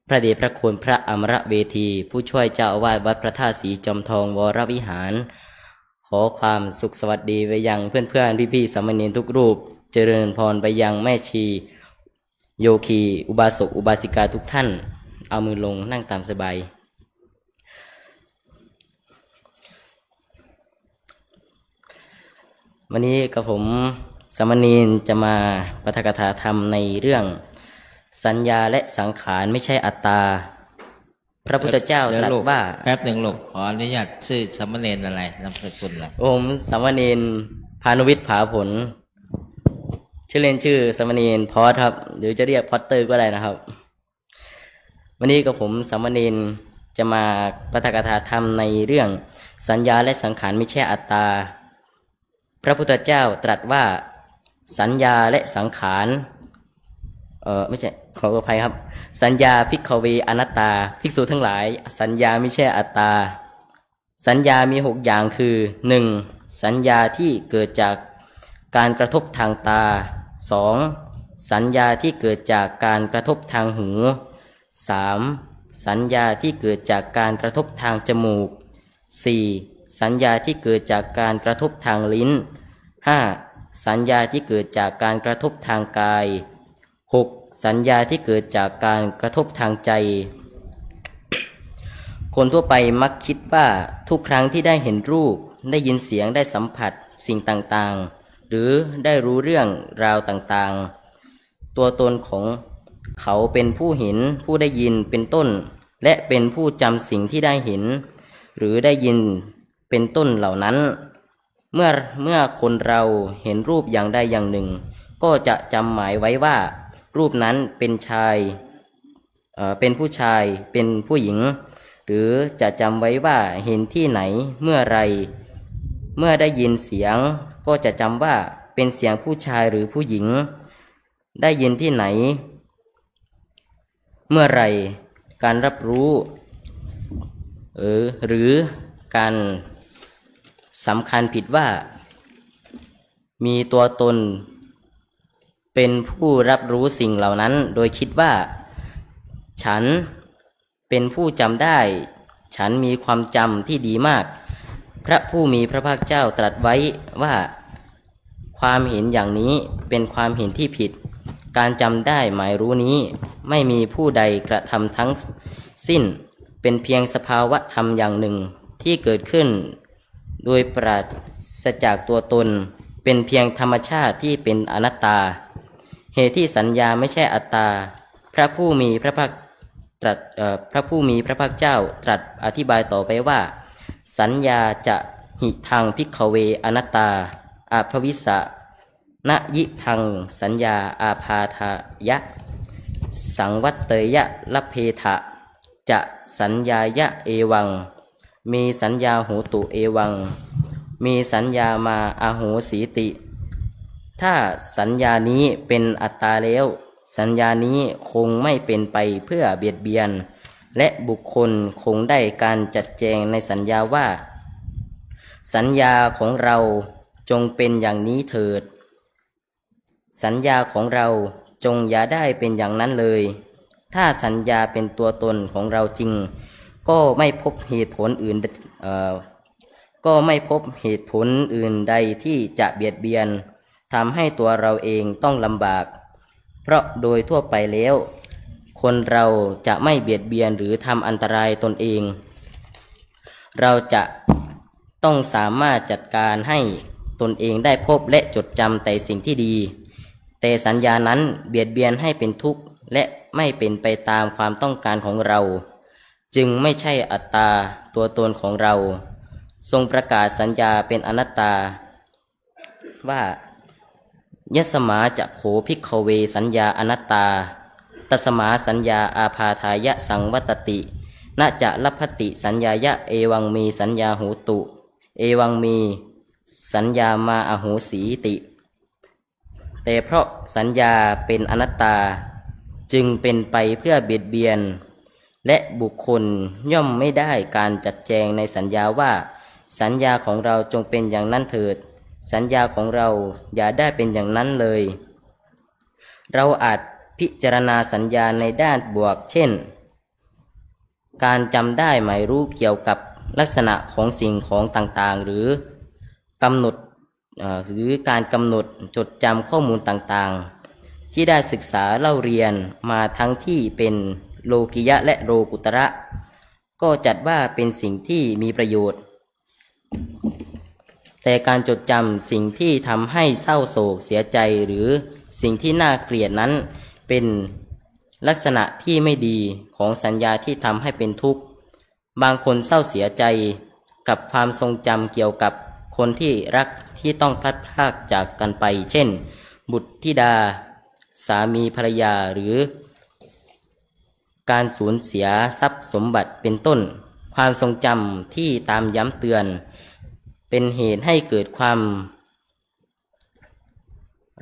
พระเดชพระคุณพระอมรเวทีผู้ช่วยเจ้าอาวาสวัดพระธาตุสีจอมทองวรวิหารขอความสุขสวัสดีไปยังเพื่อนๆพี่ๆสามเณรทุกรูปเจริญพรไปยังแม่ชีโยคีอุบาสกอุบาสิกาทุกท่านเอามือลงนั่งตามสบายวันนี้กับผมสามเณรจะมาปาฐกถาธรรมในเรื่องสัญญาและสังขารไม่ใช่อัตตาพระพุทธเจ้าตรัสว่าแป๊บหนึ่งลูกขออนุญาตชื่อสามเณรอะไรนามสกุลอะไรผมสามเณรพานุวิทย์ผาผลชื่อเล่นชื่อสามเณรพอสครับหรือจะเรียกพอตเตอร์ก็ได้นะครับวันนี้กับผมสามเณรจะมาปาฐกถาธรรมในเรื่องสัญญาและสังขารไม่ใช่อัตตาพระพุทธเจ้าตรัสว่าสัญญาและสังขารไม่ใช่ขออภัยครับสัญญาภิกขเวอนัตตาภิกษุทั้งหลายสัญญาไม่ใช่อัตตาสัญญามี6อย่างคือ 1. สัญญาที่เกิดจากการกระทบทางตา 2. สัญญาที่เกิดจากการกระทบทางหู 3. สัญญาที่เกิดจากการกระทบทางจมูก 4. สัญญาที่เกิดจากการกระทบทางลิ้น 5. สัญญาที่เกิดจากการกระทบทางกาย 6. สัญญาที่เกิดจากการกระทบทางใจคนทั่วไปมักคิดว่าทุกครั้งที่ได้เห็นรูปได้ยินเสียงได้สัมผัสสิ่งต่างๆหรือได้รู้เรื่องราวต่างๆตัวตนของเขาเป็นผู้เห็นผู้ได้ยินเป็นต้นและเป็นผู้จำสิ่งที่ได้เห็นหรือได้ยินเป็นต้นเหล่านั้นเมื่อคนเราเห็นรูปอย่างใดอย่างหนึ่งก็จะจำหมายไว้ว่ารูปนั้นเป็นชายเป็นผู้ชายเป็นผู้หญิงหรือจะจำไว้ว่าเห็นที่ไหนเมื่อไรเมื่อได้ยินเสียงก็จะจำว่าเป็นเสียงผู้ชายหรือผู้หญิงได้ยินที่ไหนเมื่อไรการรับรู้หรือการสำคัญผิดว่ามีตัวตนเป็นผู้รับรู้สิ่งเหล่านั้นโดยคิดว่าฉันเป็นผู้จำได้ฉันมีความจำที่ดีมากพระผู้มีพระภาคเจ้าตรัสไว้ว่าความเห็นอย่างนี้เป็นความเห็นที่ผิดการจำได้หมายรู้นี้ไม่มีผู้ใดกระทำทั้งสิ้นเป็นเพียงสภาวะธรรมอย่างหนึ่งที่เกิดขึ้นโดยปราศจากตัวตนเป็นเพียงธรรมชาติที่เป็นอนัตตาเหตุที่สัญญาไม่ใช่อัตตาพระผู้มีพระภาคเจ้าตรัสอธิบายต่อไปว่าสัญญาจะหิทังภิกขเวอนัตตาอาภวิสะนยิทังสัญญาอาพาทายะสังวัตเตยะลัพเพทะจะสัญญายะเอวังมีสัญญาโหตุเอวังมีสัญญามาอาโหสีติถ้าสัญญานี้เป็นอัตตาแล้วสัญญานี้คงไม่เป็นไปเพื่อเบียดเบียนและบุคคลคงได้การจัดแจงในสัญญาว่าสัญญาของเรา จงเป็นอย่างนี้เถิดสัญญาของเราจงอย่าได้เป็นอย่างนั้นเลยถ้าสัญญาเป็นตัวตนของเราจริงก็ไม่พบเหตุผลอื่นใดที่จะเบียดเบียนทำให้ตัวเราเองต้องลำบากเพราะโดยทั่วไปแล้วคนเราจะไม่เบียดเบียนหรือทำอันตรายตนเองเราจะต้องสามารถจัดการให้ตนเองได้พบและจดจำแต่สิ่งที่ดีแต่สัญญานั้นเบียดเบียนให้เป็นทุกข์และไม่เป็นไปตามความต้องการของเราจึงไม่ใช่อัตตาตัวตนของเราทรงประกาศสัญญาเป็นอนัตตาว่ายัสมาจะโขภิกขเวสัญญาอนัตตาตัสมาสัญญาอาพาทายะสังวัตตินจะลัพพติสัญญายะเอวังมีสัญญาโหตุเอวังมีสัญญามาอโหสีติแต่เพราะสัญญาเป็นอนัตตาจึงเป็นไปเพื่อเบียดเบียนและบุคคลย่อมไม่ได้การจัดแจงในสัญญาว่าสัญญาของเราจงเป็นอย่างนั้นเถิดสัญญาของเราอย่าได้เป็นอย่างนั้นเลยเราอาจพิจารณาสัญญาในด้านบวกเช่นการจำได้หมายรู้เกี่ยวกับลักษณะของสิ่งของต่างๆหรือกำหนดการกำหนดจดจำข้อมูลต่างๆที่ได้ศึกษาเล่าเรียนมาทั้งที่เป็นโลกิยะและโลกุตระก็จัดว่าเป็นสิ่งที่มีประโยชน์แต่การจดจำสิ่งที่ทำให้เศร้าโศกเสียใจหรือสิ่งที่น่าเกลียดนั้นเป็นลักษณะที่ไม่ดีของสัญญาที่ทำให้เป็นทุกข์บางคนเศร้าเสียใจกับความทรงจำเกี่ยวกับคนที่รักที่ต้องพลัดพรากจากกันไปเช่นบุตรธิดาสามีภรรยาหรือการสูญเสียทรัพย์สมบัติเป็นต้นความทรงจำที่ตามย้ำเตือนเป็นเหตุให้เกิดความ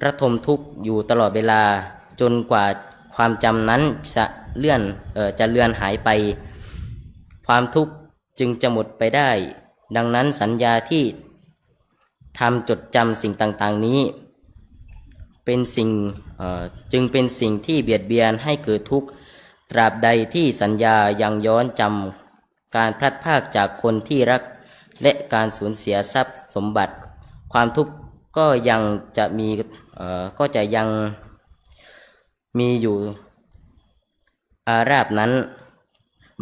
ระทมทุกข์อยู่ตลอดเวลาจนกว่าความจำนั้นจะเลือนหายไปความทุกข์จึงจะหมดไปได้ดังนั้นสัญญาที่ทำจดจำสิ่งต่างๆนี้จึงเป็นสิ่งที่เบียดเบียนให้เกิดทุกข์ตราบใดที่สัญญายังย้อนจำการพลัดพรากจากคนที่รักและการสูญเสียทรัพย์สมบัติความทุกข์ก็ยังมีอยู่อาราบนั้น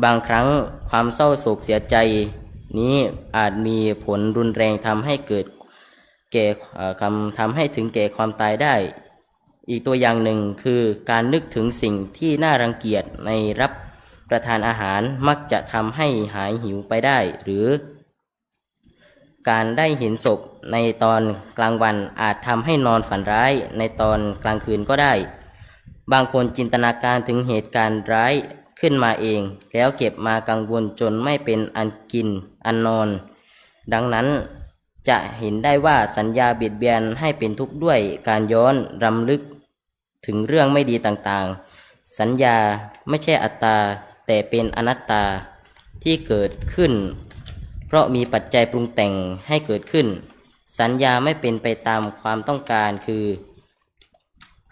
บางครั้งความเศร้าโศกเสียใจนี้อาจมีผลรุนแรงทำให้ถึงแก่ความตายได้อีกตัวอย่างหนึ่งคือการนึกถึงสิ่งที่น่ารังเกียจในรับประทานอาหารมักจะทำให้หายหิวไปได้หรือการได้เห็นศพในตอนกลางวันอาจทำให้นอนฝันร้ายในตอนกลางคืนก็ได้บางคนจินตนาการถึงเหตุการณ์ร้ายขึ้นมาเองแล้วเก็บมากังวลจนไม่เป็นอันกินอันนอนดังนั้นจะเห็นได้ว่าสัญญาเบียดเบียนให้เป็นทุกข์ด้วยการย้อนรำลึกถึงเรื่องไม่ดีต่างๆสัญญาไม่ใช่อัตตาแต่เป็นอนัตตาที่เกิดขึ้นเพราะมีปัจจัยปรุงแต่งให้เกิดขึ้นสัญญาไม่เป็นไปตามความต้องการคือ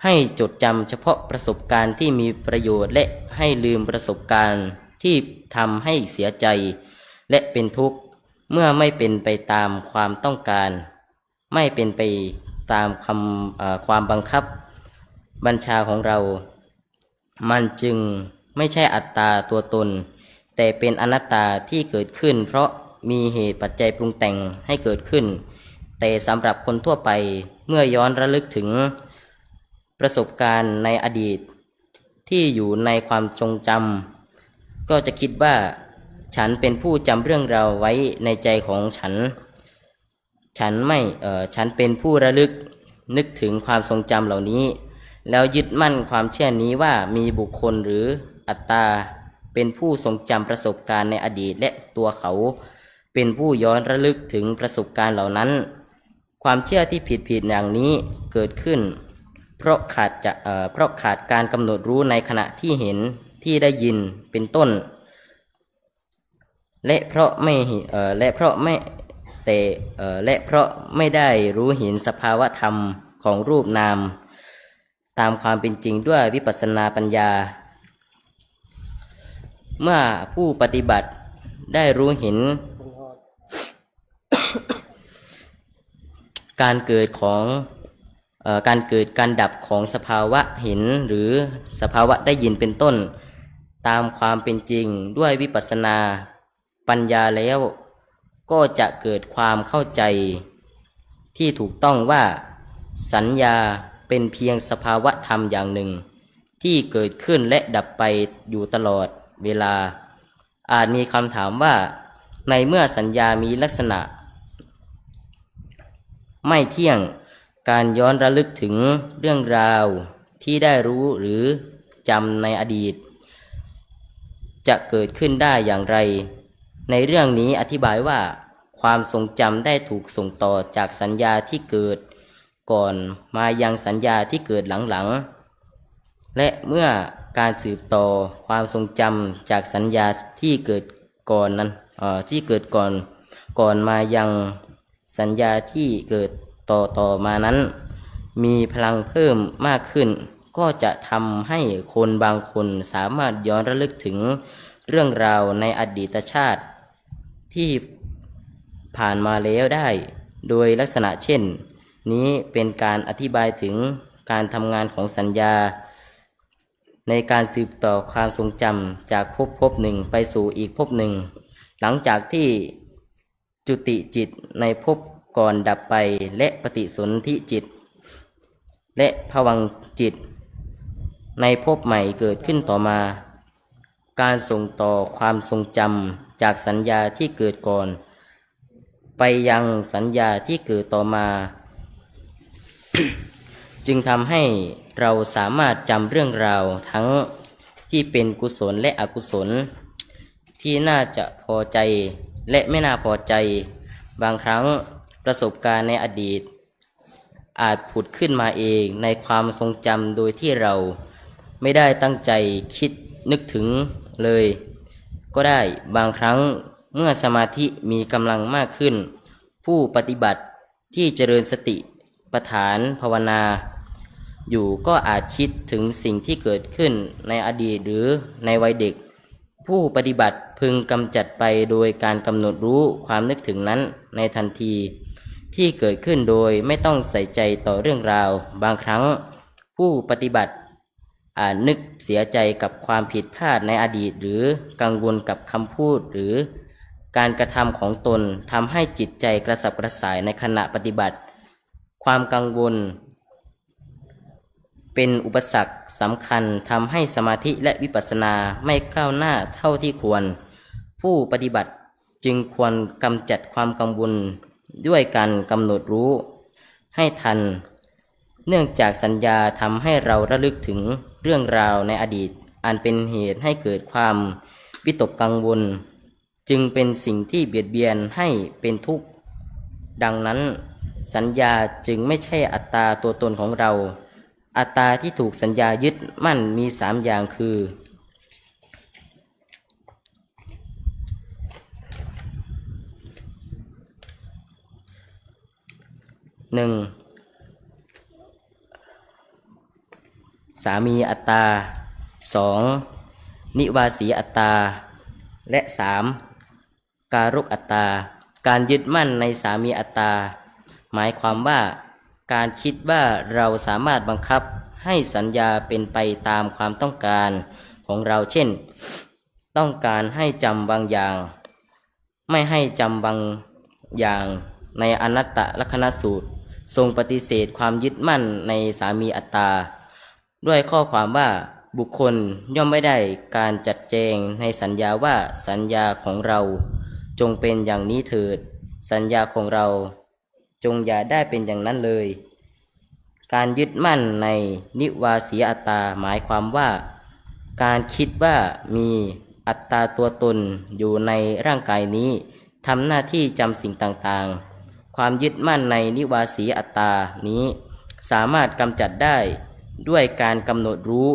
ให้จดจำเฉพาะประสบการณ์ที่มีประโยชน์และให้ลืมประสบการณ์ที่ทำให้เสียใจและเป็นทุกข์เมื่อไม่เป็นไปตามความต้องการไม่เป็นไปตามความบังคับบัญชาของเรามันจึงไม่ใช่อัตตาตัวตนแต่เป็นอนัตตาที่เกิดขึ้นเพราะมีเหตุปัจจัยปรุงแต่งให้เกิดขึ้นแต่สำหรับคนทั่วไปเมื่อย้อนระลึกถึงประสบการณ์ในอดีตที่อยู่ในความทรงจำก็จะคิดว่าฉันเป็นผู้จำเรื่องราวไว้ในใจของฉันเป็นผู้ระลึกนึกถึงความทรงจำเหล่านี้แล้วยึดมั่นความเชื่อนี้ว่ามีบุคคลหรืออัตตาเป็นผู้ทรงจำประสบการณ์ในอดีตและตัวเขาเป็นผู้ย้อนระลึกถึงประสบการณ์เหล่านั้นความเชื่อที่ผิดอย่างนี้เกิดขึ้นเพราะขาดการกำหนดรู้ในขณะที่เห็นที่ได้ยินเป็นต้นและเพราะ แต่และเพราะไม่ได้รู้เห็นสภาวะธรรมของรูปนามตามความเป็นจริงด้วยวิปัสสนาปัญญาเมื่อผู้ปฏิบัติได้รู้เห็น การเกิดการดับของสภาวะเห็นหรือสภาวะได้ยินเป็นต้นตามความเป็นจริงด้วยวิปัสสนาปัญญาแล้วก็จะเกิดความเข้าใจที่ถูกต้องว่าสัญญาเป็นเพียงสภาวะธรรมอย่างหนึ่งที่เกิดขึ้นและดับไปอยู่ตลอดเวลาอาจมีคำถามว่าในเมื่อสัญญามีลักษณะไม่เที่ยงการย้อนระลึกถึงเรื่องราวที่ได้รู้หรือจำในอดีตจะเกิดขึ้นได้อย่างไรในเรื่องนี้อธิบายว่าความทรงจำได้ถูกส่งต่อจากสัญญาที่เกิดก่อนมายังสัญญาที่เกิดหลังๆและเมื่อการสืบต่อความทรงจำจากสัญญาที่เกิดก่อนนั้นที่เกิดก่อนมายังสัญญาที่เกิดต่อมานั้นมีพลังเพิ่มมากขึ้นก็จะทำให้คนบางคนสามารถย้อนระลึกถึงเรื่องราวในอดีตชาติที่ผ่านมาแล้วได้โดยลักษณะเช่นนี้เป็นการอธิบายถึงการทำงานของสัญญาในการสืบต่อความทรงจำจากภพหนึ่งไปสู่อีกภพหนึ่งหลังจากที่จุติจิตในภพก่อนดับไปและปฏิสนธิจิตและภวังค์จิตในภพใหม่เกิดขึ้นต่อมาการส่งต่อความทรงจำจากสัญญาที่เกิดก่อนไปยังสัญญาที่เกิดต่อมา จึงทำให้เราสามารถจำเรื่องราวทั้งที่เป็นกุศลและอกุศลที่น่าจะพอใจและไม่น่าพอใจบางครั้งประสบการณ์ในอดีตอาจผุดขึ้นมาเองในความทรงจำโดยที่เราไม่ได้ตั้งใจคิดนึกถึงเลยก็ได้บางครั้งเมื่อสมาธิมีกำลังมากขึ้นผู้ปฏิบัติที่เจริญสติปัฏฐานภาวนาอยู่ก็อาจคิดถึงสิ่งที่เกิดขึ้นในอดีตหรือในวัยเด็กผู้ปฏิบัติพึงกำจัดไปโดยการกำหนดรู้ความนึกถึงนั้นในทันทีที่เกิดขึ้นโดยไม่ต้องใส่ใจต่อเรื่องราวบางครั้งผู้ปฏิบัติอาจนึกเสียใจกับความผิดพลาดในอดีตหรือกังวลกับคำพูดหรือการกระทำของตนทำให้จิตใจกระสับกระส่ายในขณะปฏิบัติความกังวลเป็นอุปสรรคสำคัญทำให้สมาธิและวิปัสสนาไม่ก้าวหน้าเท่าที่ควรผู้ปฏิบัติจึงควรกำจัดความกังวลด้วยการกำหนดรู้ให้ทันเนื่องจากสัญญาทำให้เราระลึกถึงเรื่องราวในอดีตอันเป็นเหตุให้เกิดความวิตกกังวลจึงเป็นสิ่งที่เบียดเบียนให้เป็นทุกข์ดังนั้นสัญญาจึงไม่ใช่อัตตาตัวตนของเราอัตตาที่ถูกสัญญายึดมั่นมี3อย่างคือ 1. สามีอัตตา 2. นิวาสีอัตตาและ 3. การุกอัตตาการยึดมั่นในสามีอัตตาหมายความว่าการคิดว่าเราสามารถบังคับให้สัญญาเป็นไปตามความต้องการของเราเช่นต้องการให้จำบางอย่างไม่ให้จำบางอย่างในอนัตตลักขณสูตรทรงปฏิเสธความยึดมั่นในสามีอัตตาด้วยข้อความว่าบุคคลย่อมไม่ได้การจัดแจงในสัญญาว่าสัญญาของเราจงเป็นอย่างนี้เถิดสัญญาของเราจงอย่าได้เป็นอย่างนั้นเลยการยึดมั่นในนิวาสีอัตตาหมายความว่าการคิดว่ามีอัตตาตัวตนอยู่ในร่างกายนี้ทำหน้าที่จำสิ่งต่างๆความยึดมั่นในนิวาสีอัตตานี้สามารถกำจัดได้ด้วยการกำหนดรู้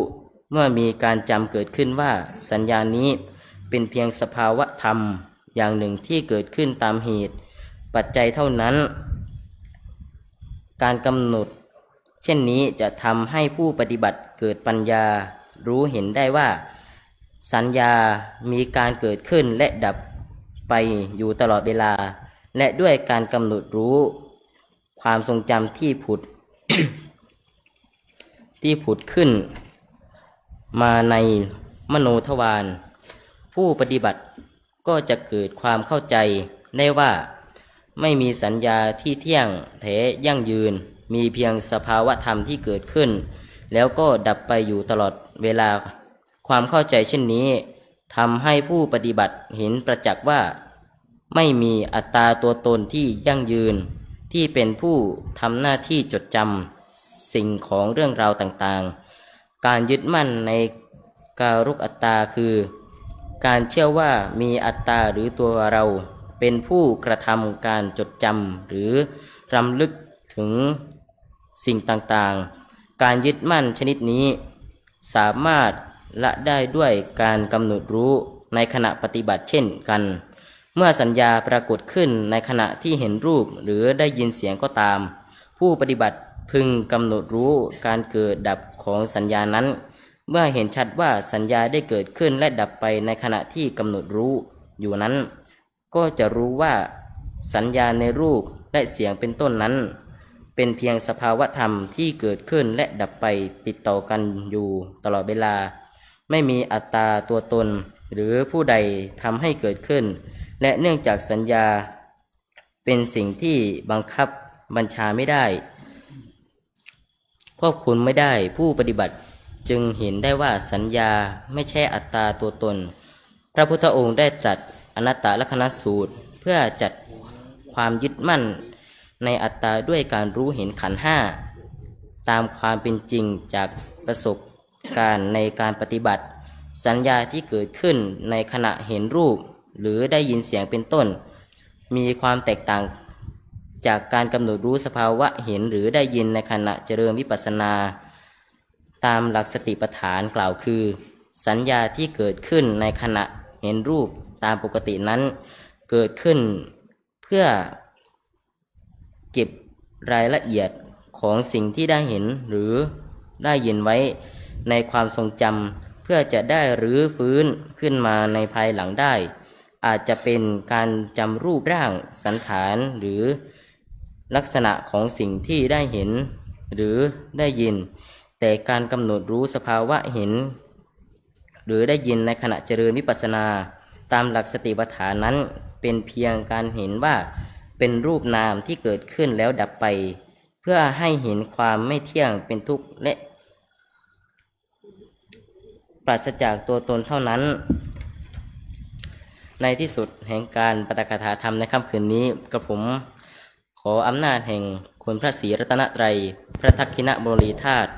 เมื่อมีการจำเกิดขึ้นว่าสัญญานี้เป็นเพียงสภาวะธรรมอย่างหนึ่งที่เกิดขึ้นตามเหตุ ปัจจัยเท่านั้นการกำหนดเช่นนี้จะทำให้ผู้ปฏิบัติเกิดปัญญารู้เห็นได้ว่าสัญญามีการเกิดขึ้นและดับไปอยู่ตลอดเวลาและด้วยการกำหนดรู้ความทรงจำที่ผุด ที่ผุดขึ้นมาในมโนทวารผู้ปฏิบัติก็จะเกิดความเข้าใจได้ว่าไม่มีสัญญาที่เที่ยงแท้ยั่งยืนมีเพียงสภาวะธรรมที่เกิดขึ้นแล้วก็ดับไปอยู่ตลอดเวลาความเข้าใจเช่นนี้ทำให้ผู้ปฏิบัติเห็นประจักษ์ว่าไม่มีอัตตาตัวตนที่ยั่งยืนที่เป็นผู้ทำหน้าที่จดจำสิ่งของเรื่องราวต่างๆการยึดมั่นในการุกอัตตาคือการเชื่อว่ามีอัตตาหรือตัวเราเป็นผู้กระทำการจดจำหรือรำลึกถึงสิ่งต่างๆการยึดมั่นชนิดนี้สามารถละได้ด้วยการกำหนดรู้ในขณะปฏิบัติเช่นกันเมื่อสัญญาปรากฏขึ้นในขณะที่เห็นรูปหรือได้ยินเสียงก็ตามผู้ปฏิบัติพึงกำหนดรู้การเกิดดับของสัญญานั้นเมื่อเห็นชัดว่าสัญญาได้เกิดขึ้นและดับไปในขณะที่กำหนดรู้อยู่นั้นก็จะรู้ว่าสัญญาในรูปและเสียงเป็นต้นนั้นเป็นเพียงสภาวะธรรมที่เกิดขึ้นและดับไปติดต่อกันอยู่ตลอดเวลาไม่มีอัตตาตัวตนหรือผู้ใดทำให้เกิดขึ้นและเนื่องจากสัญญาเป็นสิ่งที่บังคับบัญชาไม่ได้ควบคุมไม่ได้ผู้ปฏิบัติจึงเห็นได้ว่าสัญญาไม่ใช่อัตตาตัวตนพระพุทธองค์ได้ตรัสอนัตตลักขณสูตรเพื่อจัดความยึดมั่นในอัตตาด้วยการรู้เห็นขันธ์ห้าตามความเป็นจริงจากประสบการณ์ในการปฏิบัติสัญญาที่เกิดขึ้นในขณะเห็นรูปหรือได้ยินเสียงเป็นต้นมีความแตกต่างจากการกำหนดรู้สภาวะเห็นหรือได้ยินในขณะเจริญวิปัสสนาตามหลักสติปัฏฐานกล่าวคือสัญญาที่เกิดขึ้นในขณะเห็นรูปตามปกตินั้นเกิดขึ้นเพื่อเก็บรายละเอียดของสิ่งที่ได้เห็นหรือได้ยินไว้ในความทรงจำเพื่อจะได้รื้อฟื้นขึ้นมาในภายหลังได้อาจจะเป็นการจำรูปร่างสันฐานหรือลักษณะของสิ่งที่ได้เห็นหรือได้ยินแต่การกำหนดรู้สภาวะเห็นหรือได้ยินในขณะเจริญวิปัสสนาตามหลักสติปัฏฐานนั้นเป็นเพียงการเห็นว่าเป็นรูปนามที่เกิดขึ้นแล้วดับไปเพื่อให้เห็นความไม่เที่ยงเป็นทุกข์และปราศจากตัวตนเท่านั้นในที่สุดแห่งการปาฐกถาธรรมในค่ำคืนนี้กระผมขออำนาจแห่งคุณพระศรีรัตนตรัยพระทักษิณบรีธาตุ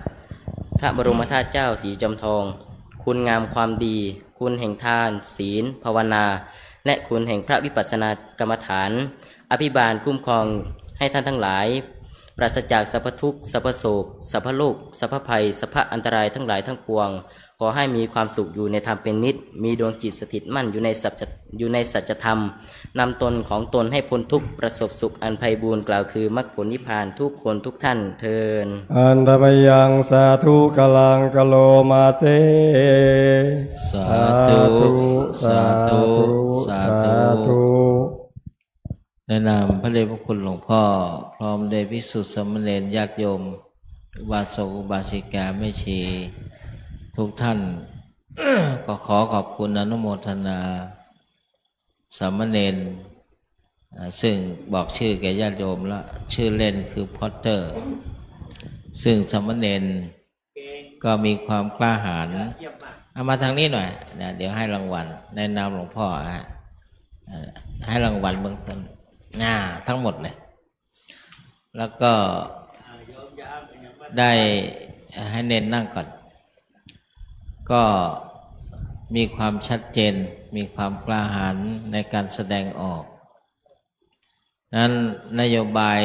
พระบรมธาตุเจ้าสีจอมทองคุณงามความดีคุณแห่งทานศีลภาวนาและคุณแห่งพระวิปัสสนากรรมฐานอภิบาลคุ้มครองให้ท่านทั้งหลายปราศจากสรรพทุกข์สรรพโศกสรรพโลกสรรพภัยสรรพอันตรายทั้งหลายทั้งปวงขอให้มีความสุขอยู่ในธรรมเป็นนิจมีดวงจิตสถิตมั่นอยู่ในสัจธรรมนำตนของตนให้พ้นทุกข์ประสบสุขอันไพบูรย์กล่าวคือมรรคผลนิพพานทุกคนทุกท่านเทินอันตมยังสาธุกลังกโลมาเสสาธุสาธุสาธุในนามพระเดชพระคุณหลวงพ่อพร้อมด้วยภิกษุสามเณรญาติโยมอุบาสกอุบาสิกาแม่ชีทุกท่าน ก็ขอขอบคุณอนุโมทนาสามเณรซึ่งบอกชื่อแก่ญาติโยมแล้วชื่อเล่นคือพอตเตอร์ซึ่งสามเณรก็มีความกล้าหาญเอามาทางนี้หน่อยนะเดี๋ยวให้รางวัลในนามหลวงพ่อให้รางวัลเบื้องต้นทั้งหมดเลยแล้วก็ได้ให้เน้นนั่งก่อนก็มีความชัดเจนมีความกล้าหาญในการแสดงออกนั้นนโยบาย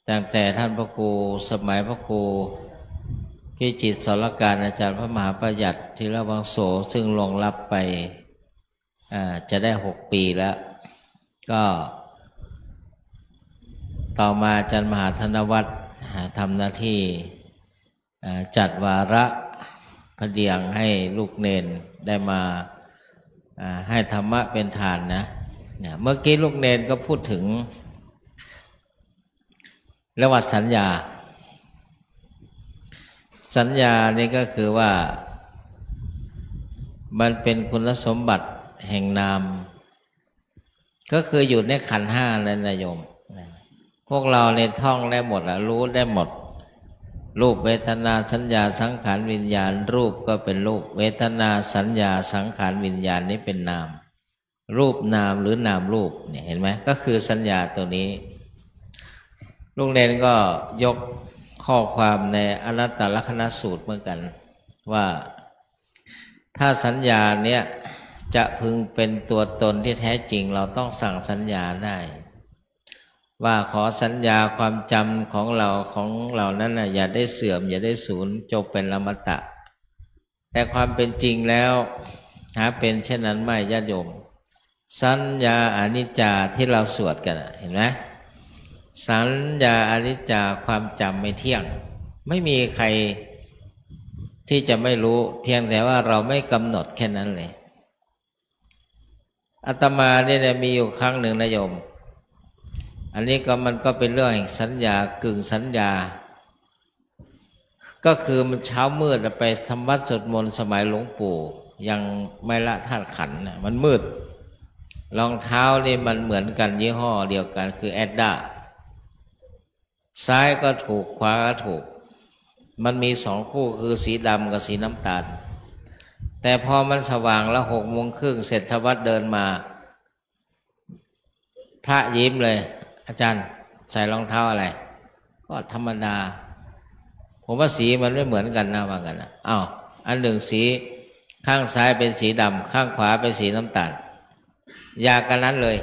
ตั้งแต่ท่านพระครูสมัยพระครูพิจิตรสรการอาจารย์พระมหาประหยัดธีรวังโสซึ่งล่วงลับไปจะได้6 ปีแล้วก็ ต่อมาอาจารย์มหาธนวัฒน์ทำหน้าที่จัดวาระพระเดียงให้ลูกเนนได้มาให้ธรรมะเป็นทานนะเมื่อกี้ลูกเนนก็พูดถึงเรื่องว่าสัญญานี่ก็คือว่ามันเป็นคุณสมบัติแห่งนามก็คืออยู่ในขันธ์ห้าเลยนะโยมพวกเราในท่องได้หมดรู้ได้หมดรูปเวทนาสัญญาสังขารวิญญาณรูปก็เป็นรูปเวทนาสัญญาสังขารวิญญาณนี้เป็นนามรูปนามหรือนามรูปเนี่ยเห็นไหมก็คือสัญญาตัวนี้ลุงเนนก็ยกข้อความในอนัตตลักษณสูตรเหมือนกันว่าถ้าสัญญาเนี่ยจะพึงเป็นตัวตนที่แท้จริงเราต้องสั่งสัญญาได้ว่าขอสัญญาความจำของเรานั้นนะอย่าได้เสื่อมอย่าได้สูญจงเป็นอมตะแต่ความเป็นจริงแล้วหาเป็นเช่นนั้นไม่ญาติโยมสัญญาอนิจจาที่เราสวดกันเห็นไหมสัญญาอนิจจาความจำไม่เที่ยงไม่มีใครที่จะไม่รู้เพียงแต่ว่าเราไม่กำหนดแค่นั้นเลยอาตมาเนี่ยมีอยู่ครั้งหนึ่งนะโยมอันนี้มันก็เป็นเรื่องแห่งสัญญากึ่งสัญญาก็คือมันเช้ามืดไปทำวัดสวดมนต์สมัยหลวงปู่ยังไม่ละธาตุขันธ์มันมืดรองเท้านี่มันเหมือนกันยี่ห้อเดียวกันคือแอดด้าซ้ายก็ถูกขวาก็ถูกมันมีสองคู่คือสีดำกับสีน้ำตาลแต่พอมันสว่างแล้ว6:30เสร็จทวัดเดินมาพระยิ้มเลยอาจารย์ใส่รองเท้าอะไรก็ธรรมดาผมว่าสีมันไม่เหมือนกันนะว่ากันนะอ้าวอันหนึ่งสีข้างซ้ายเป็นสีดำข้างขวาเป็นสีน้ำตาลยากันนั้นเลย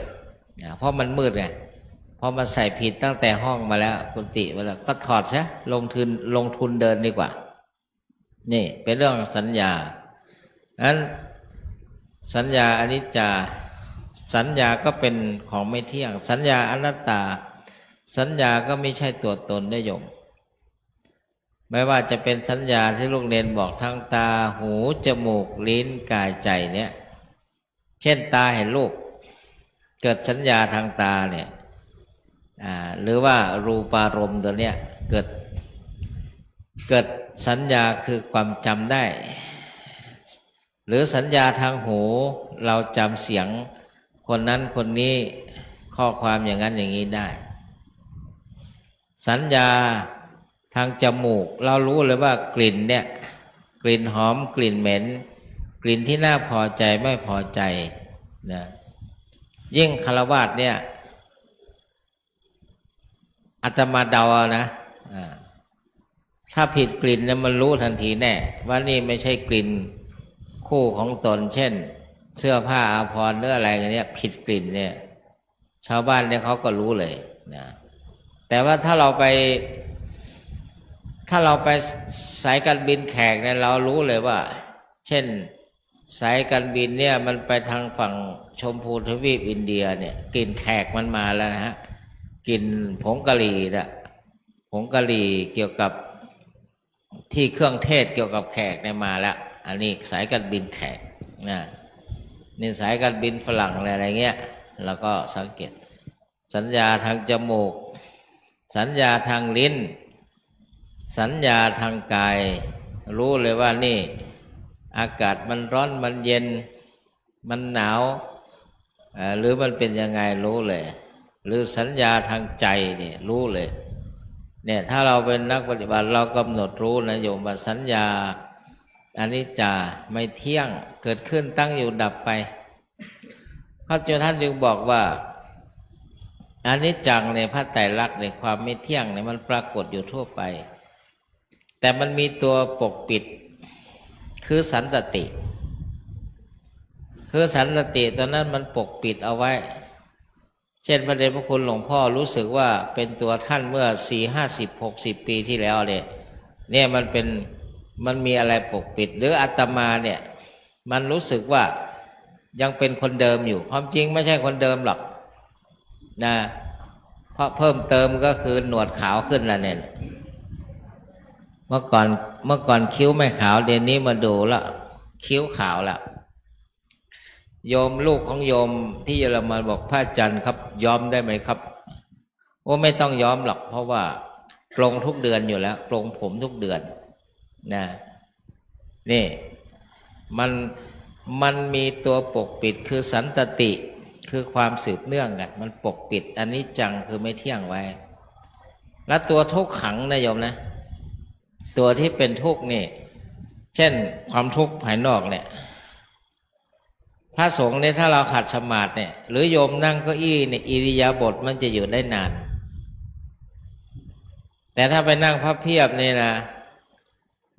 เพราะมันมืดไงพอมันใส่ผิดตั้งแต่ห้องมาแล้วกุฏิมาแล้วก็ถอดซะลงทุนเดินดีกว่านี่เป็นเรื่องสัญญานั้นสัญญาอนิจจาสัญญาก็เป็นของไม่เที่ยงสัญญาอนัตตาสัญญาก็ไม่ใช่ตัวตนได้โยมไม่ว่าจะเป็นสัญญาที่ลูกเนนบอกทางตาหูจมูกลิ้นกายใจเนี่ยเช่นตาเห็นรูปเกิดสัญญาทางตาเนี่ยหรือว่ารูปารมณ์ตัวเนี้ยเกิดสัญญาคือความจำได้หรือสัญญาทางหูเราจำเสียงคนนั้นคนนี้ข้อความอย่างนั้นอย่างนี้ได้สัญญาทางจมูกเรารู้เลยว่ากลิ่นเนี่ยกลิ่นหอมกลิ่นเหม็นกลิ่นที่น่าพอใจไม่พอใจนะยิ่งฆราวาสเนี่ยอาตมาเดาเอานะถ้าผิดกลิ่นเนี่ยมันรู้ทันทีแน่ว่านี่ไม่ใช่กลิ่นคู่ของตนเช่นเสื้อผ้าอาภรณ์หรืออะไรกันเนี่ยผิดกลิ่นเนี่ยชาวบ้านเนี่ยเขาก็รู้เลยนะแต่ว่าถ้าเราไปสายการบินแขกเนี่ยเรารู้เลยว่าเช่นสายการบินเนี่ยมันไปทางฝั่งชมพูทวีปอินเดียเนี่ยกลิ่นแขกมันมาแล้วนะฮะกลิ่นผงกะหรี่นะผงกะหรี่เกี่ยวกับที่เครื่องเทศเกี่ยวกับแขกเนี่ยมาแล้วอันนี้สายการบินแขกนะนี่สายการบินฝรั่งอะไรเงี้ยเราก็สังเกตสัญญาทางจมูกสัญญาทางลิ้นสัญญาทางกายรู้เลยว่านี่อากาศมันร้อนมันเย็นมันหนาวหรือมันเป็นยังไงรู้เลยหรือสัญญาทางใจเนี่ยรู้เลยเนี่ยถ้าเราเป็นนักปฏิบัติเรากำหนดรู้นะโยมว่าสัญญาอนิจจาไม่เที่ยงเกิดขึ้นตั้งอยู่ดับไปข้าพเจ้าท่านจึงบอกว่าอนิจจังในพระไตรลักษณ์ในความไม่เที่ยงเนี่ยมันปรากฏอยู่ทั่วไปแต่มันมีตัวปกปิดคือสันตติตัวนั้นมันปกปิดเอาไว้เช่นพระเดชพระคุณหลวงพ่อรู้สึกว่าเป็นตัวท่านเมื่อ40-50-60 ปีที่แล้วเนี่ยมันมีอะไรปกปิดหรืออาตมาเนี่ยมันรู้สึกว่ายังเป็นคนเดิมอยู่ความจริงไม่ใช่คนเดิมหรอกนะเพ ราะเพิ่มเติมก็คือหนวดขาวขึ้นแล้วเนี่ยเมื่อก่อนคิ้วไม่ขาวเดี๋ยวนี้มาดูแล้วคิ้วขาวแล้วโยมลูกของโยมที่เยอรมันบอกพระอาจารย์ครับย้อมได้ไหมครับโอ้ไม่ต้องย้อมหรอกเพราะว่าปลงทุกเดือนอยู่แล้วปลงผมทุกเดือนนะนี่มันมีตัวปกปิดคือสันตติคือความสืบเนื่องกันมันปกปิดอันนี้จังคือไม่เที่ยงไว้แล้วตัวทุกขังนะโยมนะตัวที่เป็นทุกข์นี่เช่นความทุกข์ภายนอกเนี่ยพระสงฆ์เนี่ยถ้าเราขัดสมาธิเนี่ยหรือโยมนั่งเก้าอี้เนี่ยอิริยาบถมันจะอยู่ได้นานแต่ถ้าไปนั่งพับเพียบเนี่ยนะ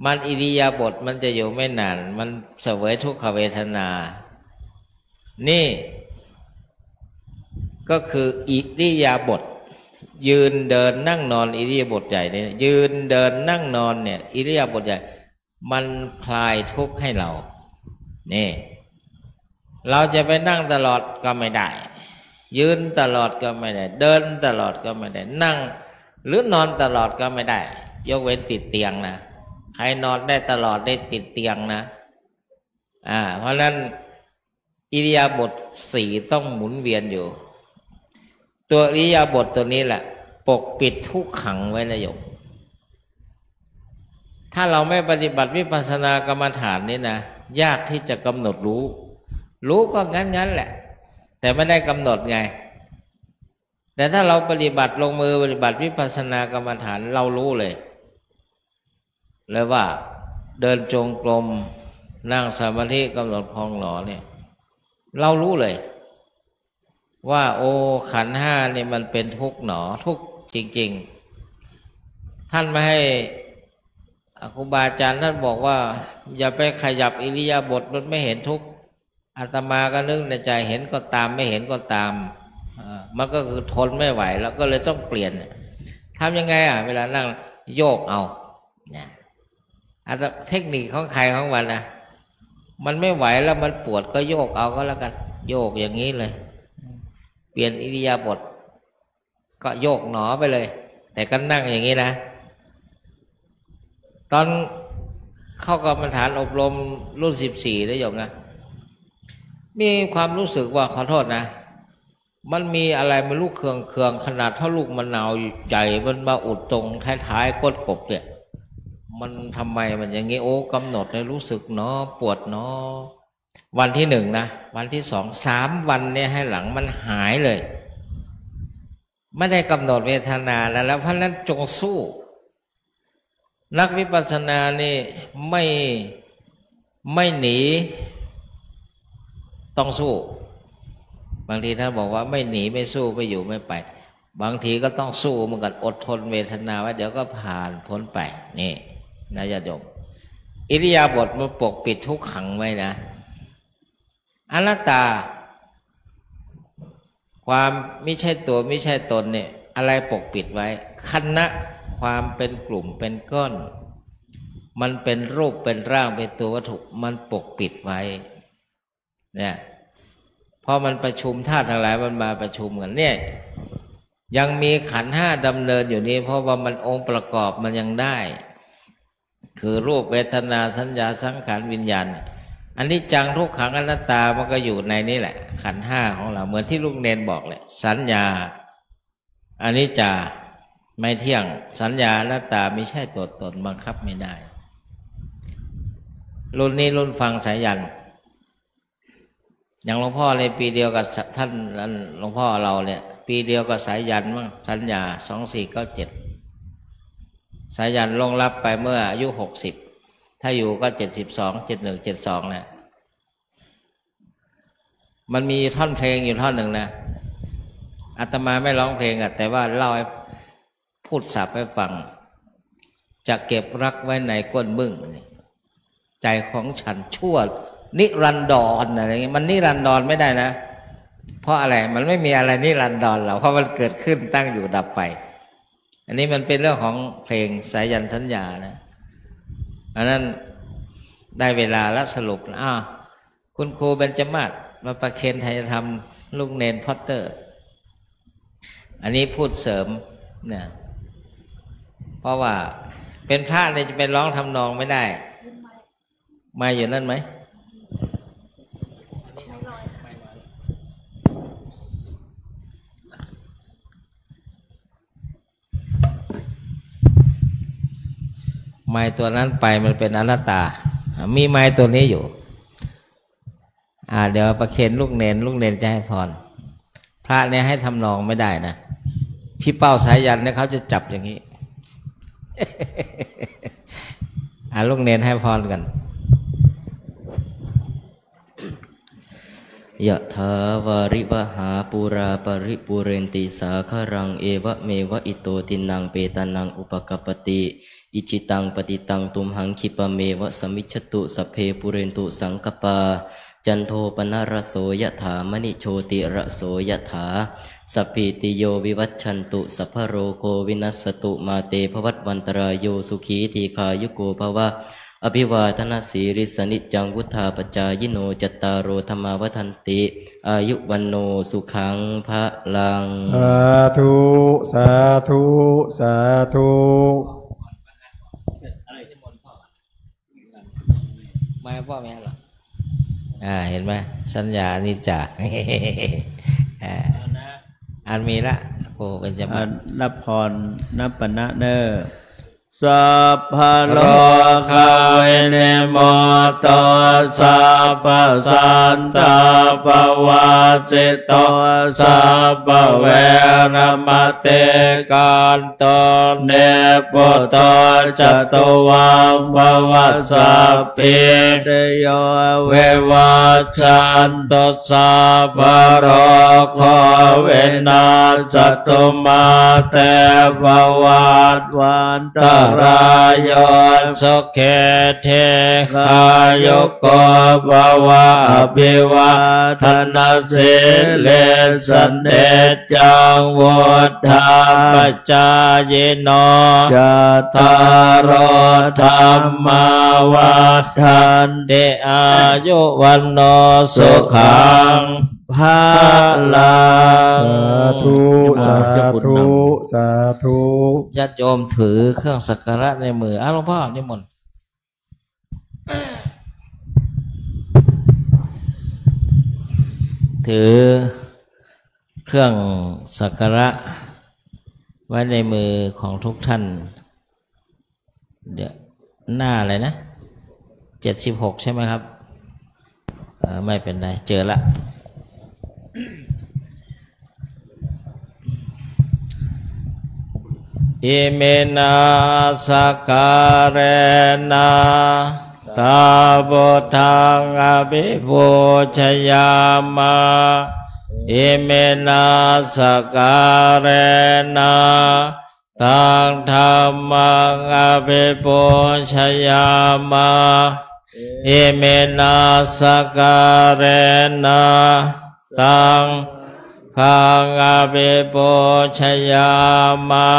มันอิริยาบถมันจะอยู่ไม่นานมันเสวยทุกขเวทนานี่ก็คืออิริยาบถยืนเดินนั่งนอนอิริยาบถใหญ่เนี่ยยืนเดินนั่งนอนเนี่ยอิริยาบถใหญ่มันคลายทุกข์ให้เรานี่เราจะไปนั่งตลอดก็ไม่ได้ยืนตลอดก็ไม่ได้เดินตลอดก็ไม่ได้นั่งหรือนอนตลอดก็ไม่ได้ยกเว้นติดเตียงนะใครนอนได้ตลอดได้ติดเตียงนะเพราะนั้นอิริยาบถสี่ต้องหมุนเวียนอยู่ตัวอิริยาบถตัวนี้แหละปกปิดทุกขังไว้นะโยมถ้าเราไม่ปฏิบัติวิปัสสนากรรมฐานนี่นะยากที่จะกำหนดรู้ก็งั้นแหละแต่ไม่ได้กำหนดไงแต่ถ้าเราปฏิบัติลงมือปฏิบัติวิปัสสนากรรมฐานเรารู้เลยว่าเดินจงกรมนั่งสมาธิกำหนดพองหนอเนี่ยเรารู้เลยว่าโอ้ขันธ์ห้านี่มันเป็นทุกข์หนอทุกข์จริงๆท่านไม่ให้ครูบาอาจารย์ท่านบอกว่าอย่าไปขยับอิริยาบถมันไม่เห็นทุกข์อาตมาก็นึกในใจเห็นก็ตามไม่เห็นก็ตามมันก็คือทนไม่ไหวแล้วก็เลยต้องเปลี่ยนทำยังไงเวลานั่งโยกเอาเนี่ยเทคนิคของใครของมันนะมันไม่ไหวแล้วมันปวดก็โยกเอาก็แล้วกันโยกอย่างนี้เลยเปลี่ยนอิริยาบถก็โยกหนอไปเลยแต่ก็นั่งอย่างนี้นะตอนเข้ากรรมฐานอบรมรุ่น14นะโยมนะมีความรู้สึกว่าขอโทษนะมันมีอะไรมันลูกเคืองขนาดเท่าลูกมะนาวใหญ่มันมาอุดตรงท้ายก้นกบเนี่ยมันทำไมมันอย่างงี้โอ้กำหนดให้รู้สึกเนาะปวดเนาะวันที่1นะวันที่2 3 วันเนี่ยให้หลังมันหายเลยไม่ได้กำหนดเวทนาแล้วเพราะนั้นจงสู้นักวิปัสสนานี่ไม่หนีต้องสู้บางทีท่านบอกว่าไม่หนีไม่สู้ไม่อยู่ไม่ไปบางทีก็ต้องสู้เหมือนกันอดทนเวทนาไว้เดี๋ยวก็ผ่านพ้นไปนี่นะญาติโยมอิริยาบถมันปกปิดทุกขังไว้นะอนัตตาความไม่ใช่ตัวไม่ใช่ตนเนี่ยอะไรปกปิดไว้คณะความเป็นกลุ่มเป็นก้อนมันเป็นรูปเป็นร่างเป็นตัววัตถุมันปกปิดไว้เนี่ยพอมันประชุมธาตุทั้งหลายมันมาประชุมกันเนี่ยยังมีขันธ์ห้าดำเนินอยู่นี้เพราะว่ามันองค์ประกอบมันยังได้คือรูปเวทนาสัญญาสังขารวิญญาณอันนี้จังทุกขังอนัตตามันก็อยู่ในนี้แหละขันธ์ห้าของเราเหมือนที่ลูกเนนบอกแหละสัญญาอนิจจาไม่เที่ยงสัญญาอนัตตาไม่ใช่ตัวตนบังคับไม่ได้รุ่นนี้รุ่นฟังสายันอย่างหลวงพ่อเลยปีเดียวกับท่านหลวงพ่อเราเนี่ยปีเดียวกับสายันมั้งสัญญา2497สายันลงรับไปเมื่ออายุ60ถ้าอยู่ก็72 71 72นะมันมีท่อนเพลงอยู่ท่อนหนึ่งนะอาตมาไม่ร้องเพลงแต่ว่าเล่าให้พูดศัพท์ให้ฟังจะเก็บรักไว้ในก้นบึ้งใจของฉันชั่วนิรันดรอะไรเงี้ยมันนิรันดรไม่ได้นะเพราะอะไรมันไม่มีอะไรนิรันดรหรอกเพราะมันเกิดขึ้นตั้งอยู่ดับไปอันนี้มันเป็นเรื่องของเพลงสายันสัญญานะอันนั้นได้เวลาแล้วสรุปคุณครูเบญจมาศมาประเคนไทยธรรมลูกเนนพอตเตอร์ อันนี้พูดเสริมเนี่ยเพราะว่าเป็นพระเนี่ยจะไปร้องทำนองไม่ได้มาอยู่นั่นไหมไม้ตัวนั้นไปมันเป็นอนัตตามีไม้ตัวนี้อยู่เดี๋ยวประเคนลูกเนนจะให้พรพระเนี่ยให้ทำนองไม่ได้นะพี่เป้าสายยันเนี่ยเขาจะจับอย่างนี้ ลูกเนนให้พรกันยะถาวาริวหาปุราปริปุเรนติสาครังเอวะเมวะอิโตตินังเปตานังอุปกัปปติอิจิตังปฏิตังตุมหังคิปะเมวะสมิจฉตุสัพเพปุเรนตุสังกปาจันโทปนรโสยถามณิโชติระโสยถาสัพพิติโยวิวัชชันตุสัพพโรโควินัสตุมาเตภวัตวันตรายโยสุขีทีคายุโกภวะอภิวาทนาสีริสนิจังวุธาปจายโนจัตตารโอธรรมาวทันติอายุวันโนสุขังพระลังสาธุสาธุสาธุไม่พ่อแม่หรอเห็นไหมสัญญานิจจาอันมีละโอ้เป็นจะมานับพรนับปณะเนอสัพพะโลกาเวเนโมโตสัพพะสันตาปวัสสิโตสัพพะเวรมเตกันโตเนปุตโตจตุวังภวัสสะปิเตโยเววัชชันตุสัพพะโรโควินาศตุมาเตภวัตวันตรายโยสุเขเทคายุโกภวะอภิวาทนาสิเลสันเดจังวุฒาปจายโนจัตตารโอธรรมาวัฏันติอายุวันโนสุขังภาลังสาธุสาธุสาธุญาติโยมถือเครื่องสักการะในมือหลวงพ่อนิมนต์ถือเครื่องสักการะไว้ในมือของทุกท่านเดี๋ยวหน้าอะไรนะ76ใช่ไหมครับไม่เป็นไรเจอละอิเมนะสักการะตาบุตังอภิปูชยามะอิเมนะสักการะตังธรรมังอภิปูชยามะอิเมนะสักการะตังขังอภิปูชยามะ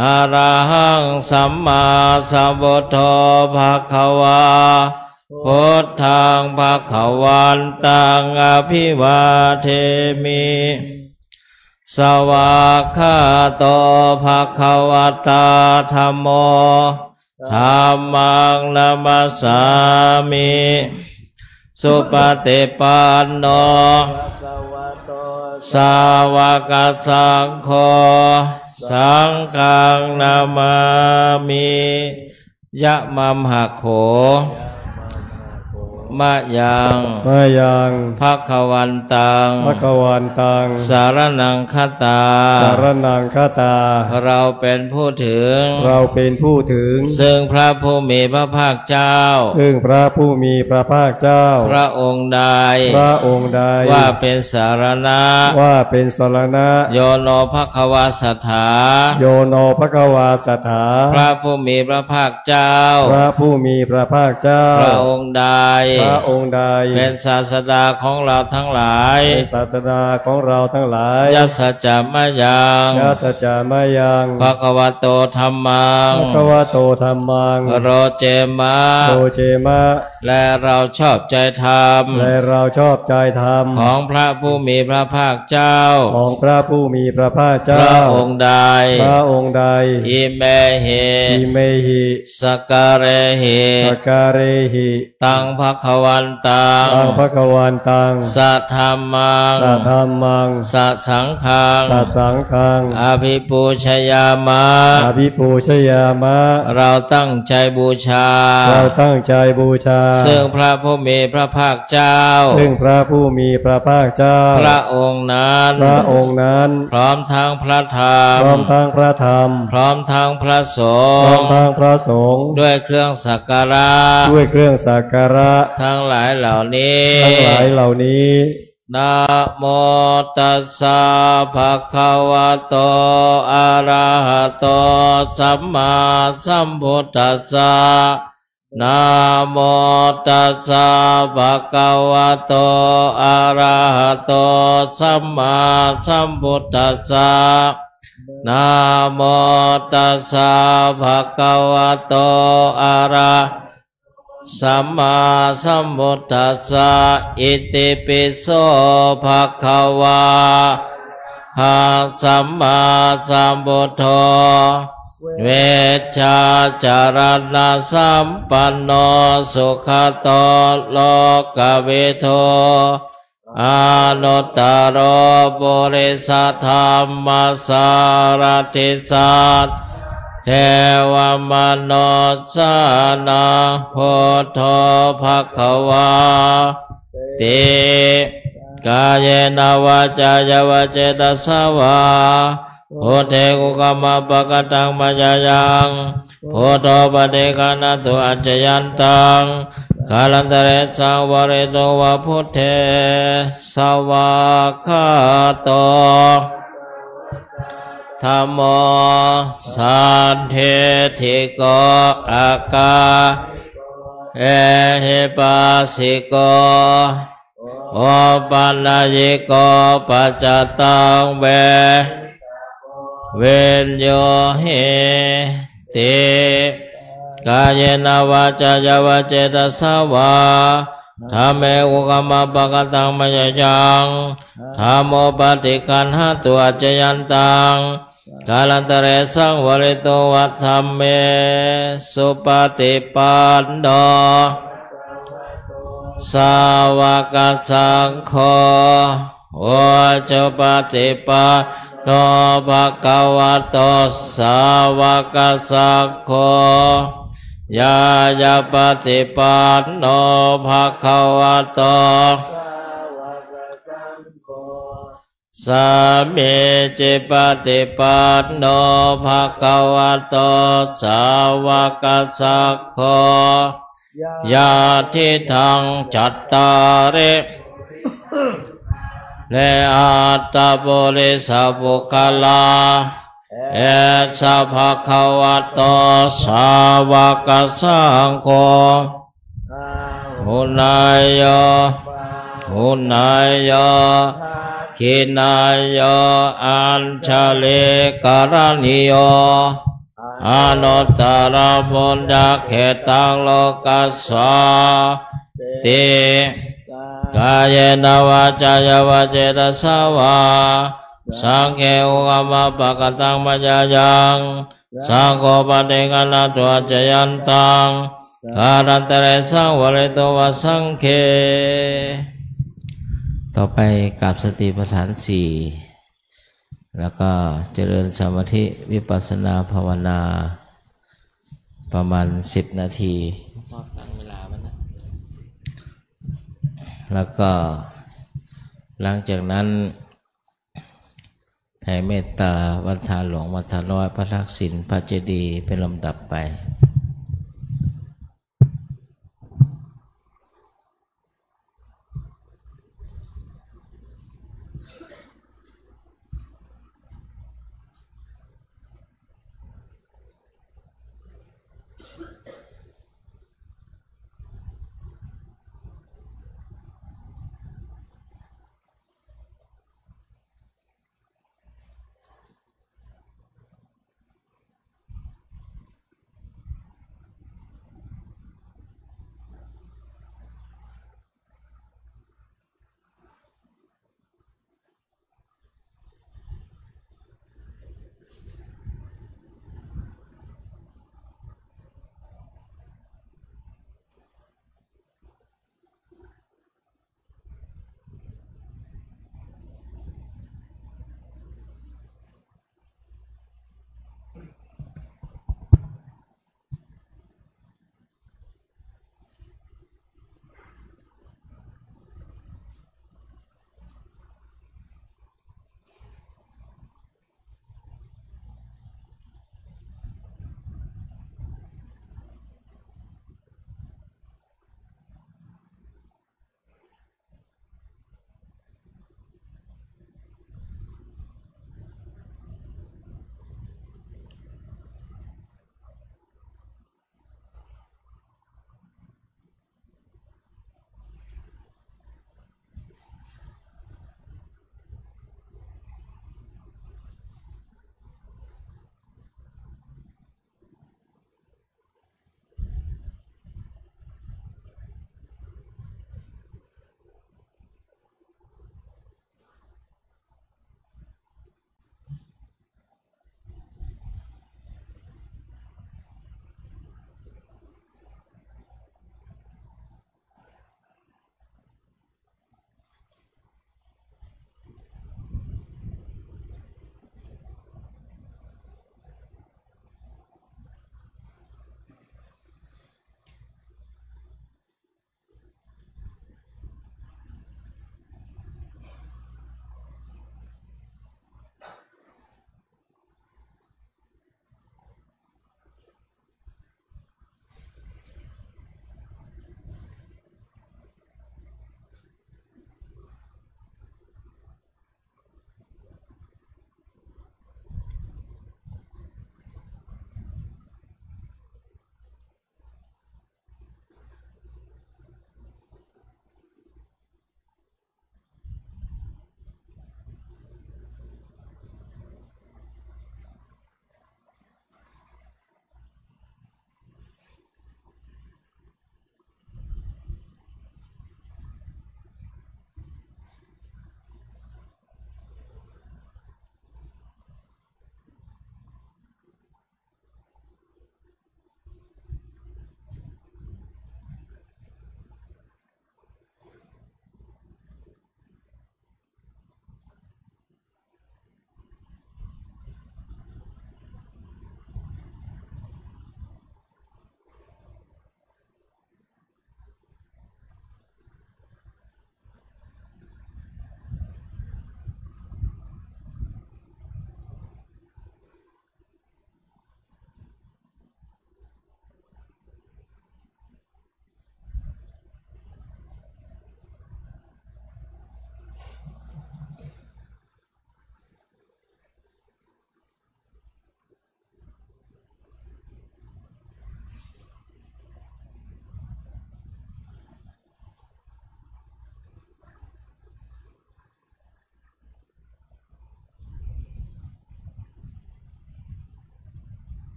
อะระหังสัมมาสัมพุทโธภควาพุทธังภควันตังอภิวาเทมิสวากขาโตภควตาธัมโมธัมมังนัมสสามิสุปฏิปันโนสาวกสังโฆสังฆังนามามิยะมัมหะโขมะยังภวันตังสารนังคตาเราเป็นผู้ถึงซึ่งพระผู้มีพระภาคเจ้าพระองค์ใดว่าเป็นสารณะโยโนภควาสถาพระผู้มีพระภาคเจ้าพระองค์ใด พระองค์ใดเป็นศาสดาของเราทั้งหลายเป็นศาสดาของเราทั้งหลายยัสสะจามะยังยัสสะจามะยังภควโตธัมมังภควโตธัมมังโรเจมะโรเจมะและเราชอบใจธรรมและเราชอบใจธรรมของพระผู้มีพระภาคเจ้าของพระผู้มีพระภาคเจ้าพระองค์ใดอิเมหิสการเหิตังภวันตังสัทธัมมังสัทสังฆังอภิปูชยามะเราตั้งใจบูชาซึ่งพระผู้มีพระภาคเจ้าพระองค์นั้นพร้อมทั้งพระธรรมพร้อมทั้งพระสงฆ์ด้วยเครื่องสักการะทั้งหลายเหล่านี้นะโมตัสสะภะคะวะโตอะระหะโตสัมมาสัมพุทธัสสะนะโมตัสสะภะคะวะโตอะระหะโตสัมมาสัมพุทธัสสะนะโมตัสสะภะคะวะโตอะระสัมมาสัมพุทธัสสะอิติปิโสภะคะวะหะสัมมาสัมพุทโธเวชชาจารณะสัมปันโนสุขโตโลกวิทูอนุตตรปุริสธรรมสารถิสัทเทวมนุสสานังพุทโธภควาติกายนวาจายวเจตสวาพุทเทกุกรรมปะกตังมัจยังพุทโธปฏิกานะตุอัจจยันตังกาลันตเรสังวริโตวะพุทเทสวาคาโตธัมโมสันเทธิโกอากาเอหิปัสสิโกโอปัญญิโกปัจจตังเวญโยหิติกายนวาจายวเจตสวาธัมเมอุกรรมปะกตังมัจยังธัมโมปฏิคันหตุอัจจยันตังกาลันตเรสังวริโตวัฏธัมเมสุปฏิปันโนสาวกสังโฆโอจุปฏิปันโนภะคะวะโตสาวกสังโฆยายาปฏิปันโนภะคะวะโตสามีจิปฏิปันโนภะคะวะโตสาวกสังโฆญาทิทังจัตตาริเลอัตตาปุริสบุคลาเอสะภะคะวะโตสาวกสังโฆหุนายโยขินายโยอัญชลิกรณิโยอนุตตรปุญญเขตังโลกัสสาติกายนวาจายวเจตสวาสังเขอุกรรมปะกตังมัจยังสังโฆปฏิคันตุอัจจยันตังกาลันตเรสังวริโตวสังเขต่อไปกราบสติปัฏฐานสี่แล้วก็เจริญสมาธิวิปัสสนาภาวนาประมาณ10 นาทีแล้วก็หลังจากนั้นแผ่เมตตาวัดทานหลวงวัดทานน้อยพระทักษิณพระเจดีย์เป็นลำดับไป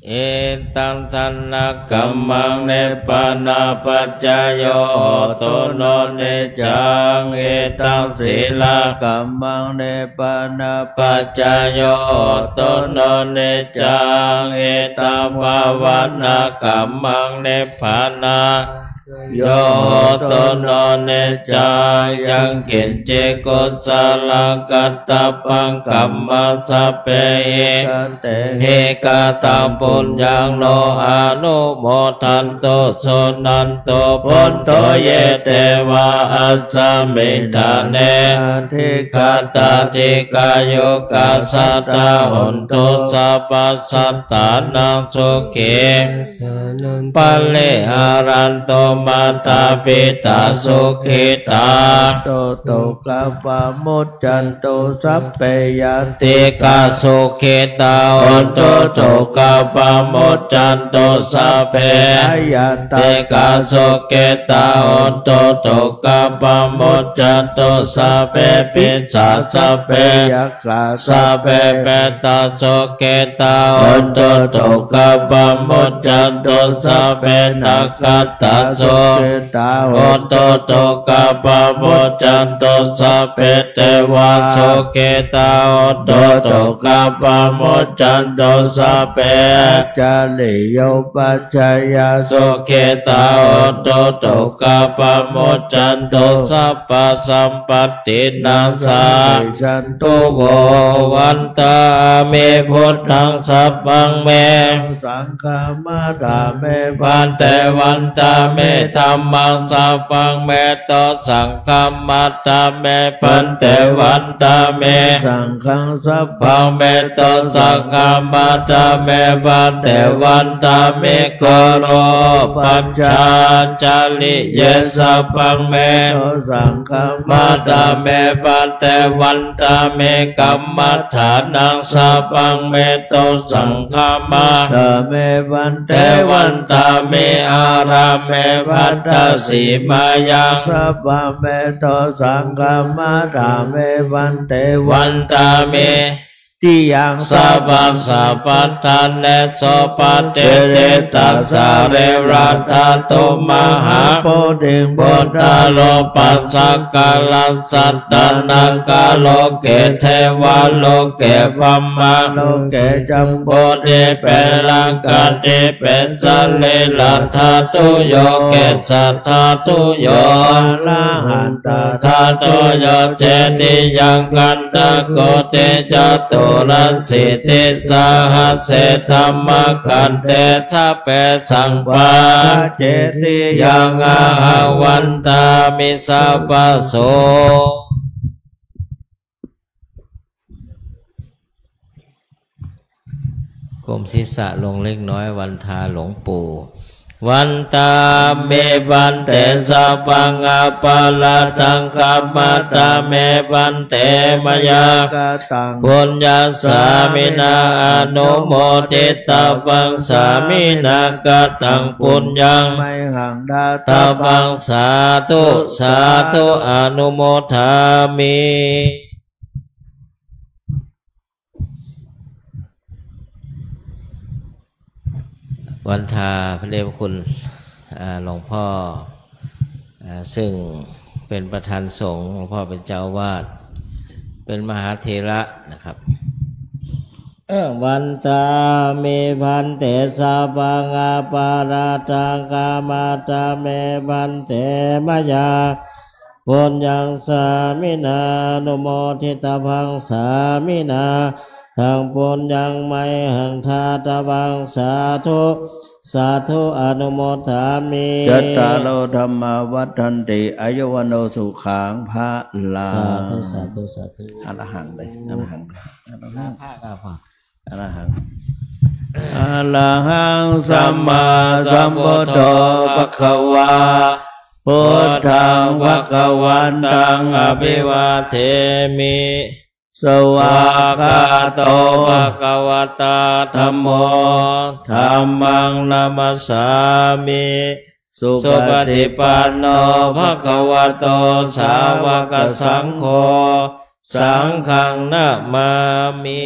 เอตังทันนกัมมังเนปานาปัจจโยโตโนเนจังเอตังศีลากัมมังเนปานาปัจจโยโตโนเนจังเอตังภาวนากัมมังเนปานาโยโตโนเนจังยังกินเจโกสาลังกัตตปังกัมมัสสะเปเฮกาตังปุญญังโนอนุโมทันโตโสนันโตพุทโธเยเตวะอัสสมิทาเนทิกาตาทิกายุกาสัตตาหุนตุสัพพสัตตานังสุขีปัลเลหารันโตมาตาปิตาสุขิตาโตโตกะปะมุจจันโตสัพเพยันติกาสุขิตาหุนตุโตกะปะมุจจันโตสัพเพยันติกาสุขิตาหุนตุโตกะปะมุจจันโตสัพเพปิสัสสะเพยักขาสัพเพเปตาสุขิตาหุนตุโตกะปะมุจจันโตสัพเพนักขัตตาโสโอโตโตกะปะโมจันโตสัพเพเทวาโสเกตาโอโตโตกะปะโมจันโตสัพเพจาริโยปัจจยาโสเกตาโอโตโตกะปะโมจันโตสัพพสัมปตินาสาตุโววันตาเมพุทธังสัพพังเมสังฆามาตาเมวันเตวันตาเมธัมมังสัพพังเมโตสังฆัมมัตตาเมปันเตวันตาเมสังฆังสัพพังเมโตสังฆัมมัตตาเมปันเตวันตาเมโกโรปัจจาจาริเยสัพพังเมโตสังฆัมมัตตาเมปันเตวันตาเมกัมมัฏฐานังสัพพังเมโตสังฆัมมัตตาเมวันเตวันตาเมอาราเมพัตตสีมายังสัพพะเมโตสังฆมาตาเมวันเตวันตาเมติยังสัพพสัพพัทธันเนโสปะเตเตตัสสะเรรัตถโตมหาโพธิพุทธโลปัสสะกาลสัตตนังกาโลเกเทวาโลเกภัมมาโลเกจัมโพธิเปลังกัจจิเปสัลเลลัทธาตุโยเกสัทธาตุโยลาหันตาธาตุโยเจติยังกันตะโกเตจตุรัสสิติสาหัสเสธัมมคันเตสะเปสังปาเจติยังอาวันตามิสัพพโสก้มศีรษะลงเล็กน้อยวันทาหลวงปู่วันตาเมบันเตสัพพังอาปาลาตังคัมมาตาเมบันเตมยาปุญญาสามินาอนุโมทิตาปังสามินากตังปุญญังไมหังดาตาปังสาธุสาธุอนุโมทามิวันทาพระเดชพระคุณหลวงพ่อซึ่งเป็นประธานสงฆ์หลวงพ่อเป็นเจ้าวาดเป็นมหาเถระนะครับวันตาเมพันเตสาปังอาปาราตังกามาตาเมพันเตมยาปุญญังสามินานุโมทิตาพังสามินาทางปุญญังไมหังทาตาบังสาธุสาธุอนุโมทามิจัตตาโลธรรมวัฏันติอายุวโนสุขังภะลังสาธุสาธุสาธุอรหังเลยอรหังภาคอาภาอรหังอรหังสัมมาสัมพุทโธภควาพุทธังภคะวันตังอภิวาเทมิสวากาโตภะคะวะตาธัมโมธัมมังนามัสสามิสุปฏิปันโนภะคะวะโตสาวกสังโฆสังฆังนะมามิ